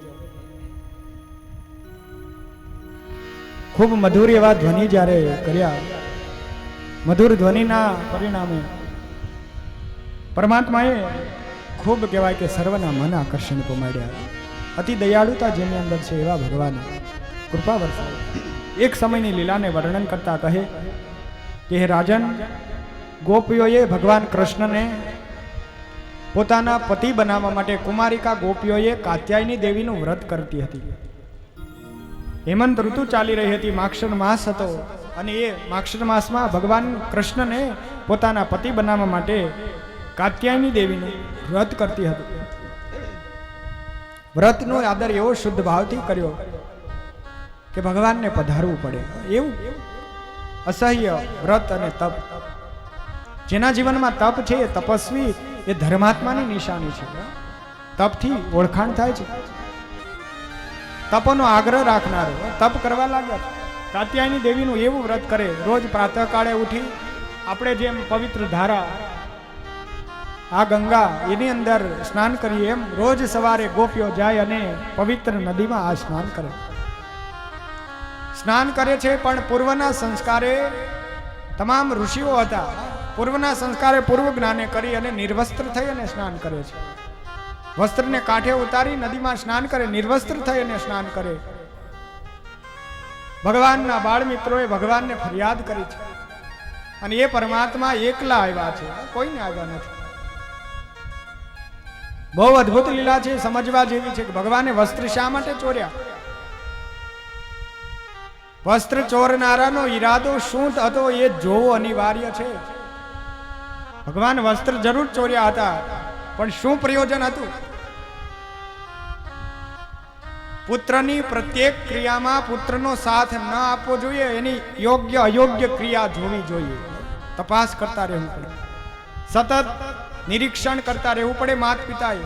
ખૂબ મધુર એવા ધ્વનિ જ્યારે કર્યા. મધુર ધ્વનિના પરિણામે પરમાત્માએ ખૂબ કહેવાય કે સર્વના મન આકર્ષણ પમાડ્યા. અતિ દયાળુતા જેની અંદર છે એવા ભગવાને કૃપા વરસાવી. એક સમયની લીલાને વર્ણન કરતા કહે કે હે રાજન, ગોપીઓએ ભગવાન કૃષ્ણને પોતાના પતિ બનાવવા માટે કુમારિકા ગોપીઓએ કાત્યાયની દેવીનું વ્રત કરતી હતી. હેમંત ઋતુ ચાલી રહી હતી, માક્ષર માસ હતો અને એ માક્ષર માસમાં ભગવાન કૃષ્ણને પોતાના પતિ બનાવવા માટે કાત્યાયની દેવીનું વ્રત કરતી હતી. વ્રતનો આદર એવો શુદ્ધ ભાવથી કર્યો કે ભગવાનને પધારવું પડે એવું અસહ્ય વ્રત અને તપ. જેના જીવનમાં તપ છે એ તપસ્વી, એ ધર્માત્માની નિશાની છે. તપથી ઓળખાણ થાય છે. તપનો આગ્રહ રાખનારો તપ કરવા લાગ્યા. કાત્યાયની દેવીનું એવું વ્રત કરે, રોજ પ્રાતઃકાળે ઉઠી આપણે જેમ પવિત્ર ધારા આ ગંગા એની અંદર સ્નાન કરીએ એમ રોજ સવારે ગોપીઓ જાય અને પવિત્ર નદીમાં આ સ્નાન કરે. સ્નાન કરે છે પણ પૂર્વના સંસ્કારે તમામ ઋષિઓ હતા. પૂર્વના સંસ્કારે પૂર્વ જ્ઞાને કરી અને નિર્વસ્ત્ર થઈ અને સ્નાન કરે છે. વસ્ત્રને કાંઠે ઉતારી નદીમાં સ્નાન કરે, નિર્વસ્ત્ર થઈ અને સ્નાન કરે. ભગવાનના બાળ મિત્રોએ ભગવાનને ફરિયાદ કરી છે અને એ પરમાત્મા એકલા આવ્યા છે, કોઈને આવ્યા નથી. બહુ અદ્ભુત લીલા છે, સમજવા જેવી છે કે ભગવાને વસ્ત્ર શા માટે ચોર્યા. વસ્ત્ર ચોરનારાનો ઈરાદો શું હતો એ જોવો અનિવાર્ય છે. ભગવાન વસ્ત્ર જરૂર ચોર્યા હતા પણ શું પ્રયોજન હતું? પુત્રની પ્રત્યેક ક્રિયામાં પુત્રનો સાથ ન આપવો જોઈએ, એની યોગ્ય અયોગ્ય ક્રિયા જોવી જોઈએ. તપાસ કરતા રહેવું પડે, સતત નિરીક્ષણ કરતા રહેવું પડે માતા પિતાએ,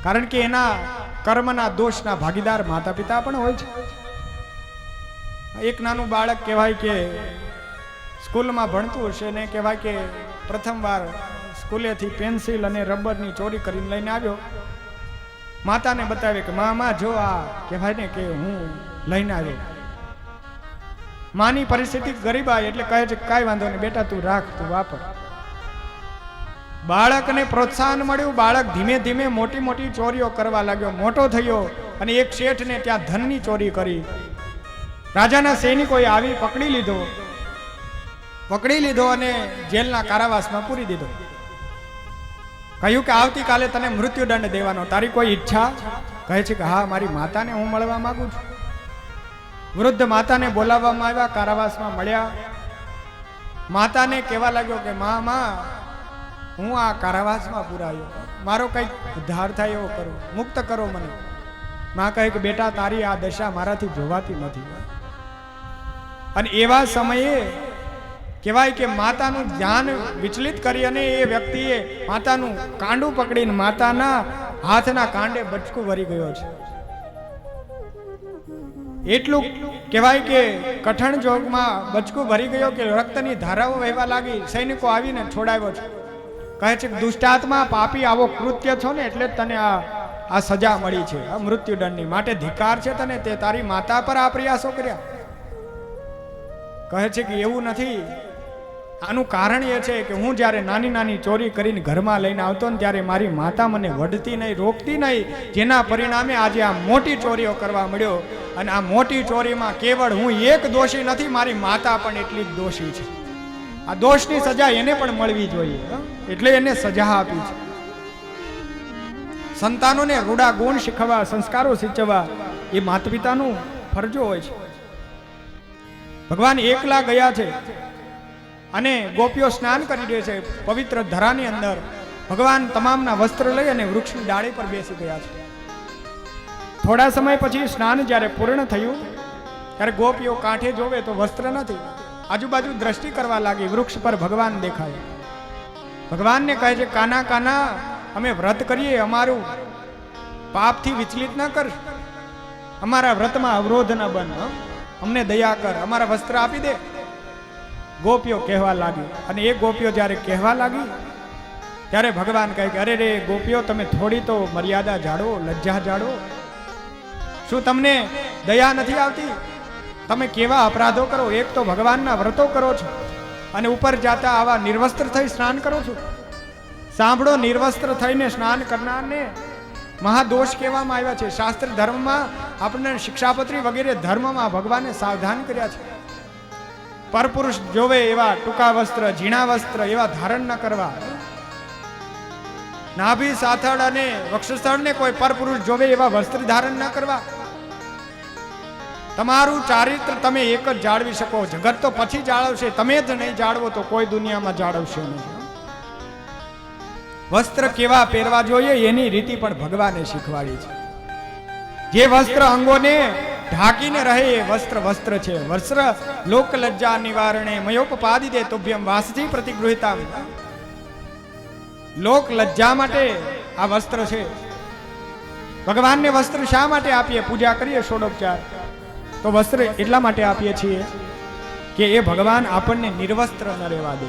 કારણ કે એના કર્મના દોષના ભાગીદાર માતા પિતા પણ હોય છે. એક નાનું બાળક કહેવાય કે સ્કૂલમાં ભણતું હશે ને કહેવાય કે પ્રથમવાર સ્કૂલેથી પેન્સિલ અને રબરની ચોરી કરીને લઈને આવ્યો. માતાને બતાવે કે માં જો આ કહેવાય ને કે હું લઈને આવ્યો. માની પરિસ્થિતિ ગરીબ આવી એટલે કહે છે કાંઈ વાંધો નહીં બેટા, તું રાખ, તું વાપર. બાળકને પ્રોત્સાહન મળ્યું. બાળક ધીમે ધીમે મોટી મોટી ચોરીઓ કરવા લાગ્યો, મોટો થયો અને એક શેઠને ત્યાં ધનની ચોરી કરી. રાજાના સૈનિકોએ આવી પકડી લીધો અને જેલના કારાવાસમાં પૂરી દીધો. કહ્યું કે આવતીકાલે તને મૃત્યુદંડ દેવાનો, તારી કોઈ ઈચ્છા? કહે છે કે હા, મારી માતાને હું મળવા માંગુ છું. વૃદ્ધ માતાને બોલાવવામાં આવ્યા, કારાવાસમાં મળ્યા. માતાને કહેવા લાગ્યો કે માં હું આ કારાવાસમાં પુરાયો, મારો કંઈક ઉદ્ધાર થાય એવો કરો, મુક્ત કરો મને. માં કહે કે બેટા, તારી આ દશા મારાથી જોવાતી નથી. અને એવા સમયે કહેવાય કે માતાનું ધ્યાન વિચલિત કરી અને એ વ્યક્તિએ માતાનું કાંડું પકડીને માતાના હાથના કાંડે બચકું ભરી ગયો છે. એટલું કહેવાય કે કઠણ જોગમાં બચકું ભરી ગયો કે રક્તની ધારાઓ વહેવા લાગી. સૈનિકો આવીને છોડાવ્યો છે. કહે છે કે દુષ્ટાત્મા, પાપી, આવો કૃત્ય છો ને એટલે તને આ સજા મળી છે, આ મૃત્યુદંડની. માટે ધિકાર છે તને, તે તારી માતા પર આ પ્રયાસો કર્યા. કહે છે કે એવું નથી. આનું કારણ એ છે કે હું જ્યારે નાની નાની ચોરી કરીને ઘરમાં લઈને આવતો ને ત્યારે મારી માતા મને વઢતી નહીં, રોકતી નહીં, જેના પરિણામે આજે આ મોટી ચોરીઓ કરવા મળ્યો. અને આ મોટી ચોરીમાં કેવળ હું એક દોષી નથી, મારી માતા પણ એટલી જ દોષી છે. આ દોષની સજા એને પણ મળવી જોઈએ, એટલે એને સજા આપી છે. સંતાનોને રૂડા ગુણ શીખવવા, સંસ્કારો શીખવવા એ માતા પિતાનું ફરજો હોય છે. ભગવાન એકલા ગયા છે અને ગોપીઓ સ્નાન કરી દે છે પવિત્ર ધરાની અંદર. ભગવાન તમામના વસ્ત્ર લઈ અને વૃક્ષની ડાળી પર બેસી ગયા છે. થોડા સમય પછી સ્નાન જ્યારે પૂર્ણ થયું ત્યારે ગોપીઓ કાંઠે જોવે તો વસ્ત્ર નથી. આજુબાજુ દ્રષ્ટિ કરવા લાગી. વૃક્ષ પર ભગવાન દેખાય. ભગવાનને કહે છે કાના કાના, અમે વ્રત કરીએ, અમારું પાપથી વિચલિત ન કર, અમારા વ્રતમાં અવરોધ ન બન, અમને દયા કર, અમારા વસ્ત્ર આપી દે. ગોપીઓ કહેવા લાગી. અને એ ગોપીઓ જ્યારે કહેવા લાગી ત્યારે ભગવાન કહે કે અરે રે ગોપીઓ, તમે થોડી તો મર્યાદા જાળવો, લજ્જા જાળવો. શું તમને દયા નથી આવતી? તમે કેવા અપરાધો કરો! એક તો ભગવાનના વ્રતો કરો છો અને ઉપર જાતા આવા નિર્વસ્ત્ર થઈ સ્નાન કરો છો. સાંભળો, નિર્વસ્ત્ર થઈને સ્નાન કરનારને મહાદોષ કહેવામાં આવ્યા છે. શાસ્ત્ર ધર્મમાં આપણને શિક્ષાપત્રી વગેરે ધર્મમાં ભગવાને સાવધાન કર્યા છે. પરપુરુષ જોવે એવા ટૂંકા વસ્ત્ર, ઝીણા વસ્ત્ર એવા ધારણ ન કરવા. નાભી, સાથળ અને વક્ષસ્થળને કોઈ પરપુરુષ જોવે એવા વસ્ત્ર ધારણ ન કરવા. તમારું ચારિત્ર તમે એક જ જાળવી શકો. જગત તો પછી જાળવશે, તમે જ નહીં જાળવો તો કોઈ દુનિયામાં જાળવશે નહીં. વસ્ત્ર કેવા પહેરવા જોઈએ એની રીતિ પણ ભગવાને શીખવાડી છે. જે વસ્ત્ર અંગોને ઢાંકીને રહે એ વસ્ત્ર છે. વસ્ત્ર લોક લજ્જા નિવારણે મયોપપાદી દે તુભ્યમ વાસથી પ્રતિગૃહિતા. લોક લજ્જા માટે આ વસ્ત્ર છે. ભગવાનને વસ્ત્ર શા માટે આપીએ? પૂજા કરીએ ષોડોપચાર તો વસ્ત્ર એટલા માટે આપીએ છીએ કે એ ભગવાન આપણને નિર્વસ્ત્ર ન રહેવા દે.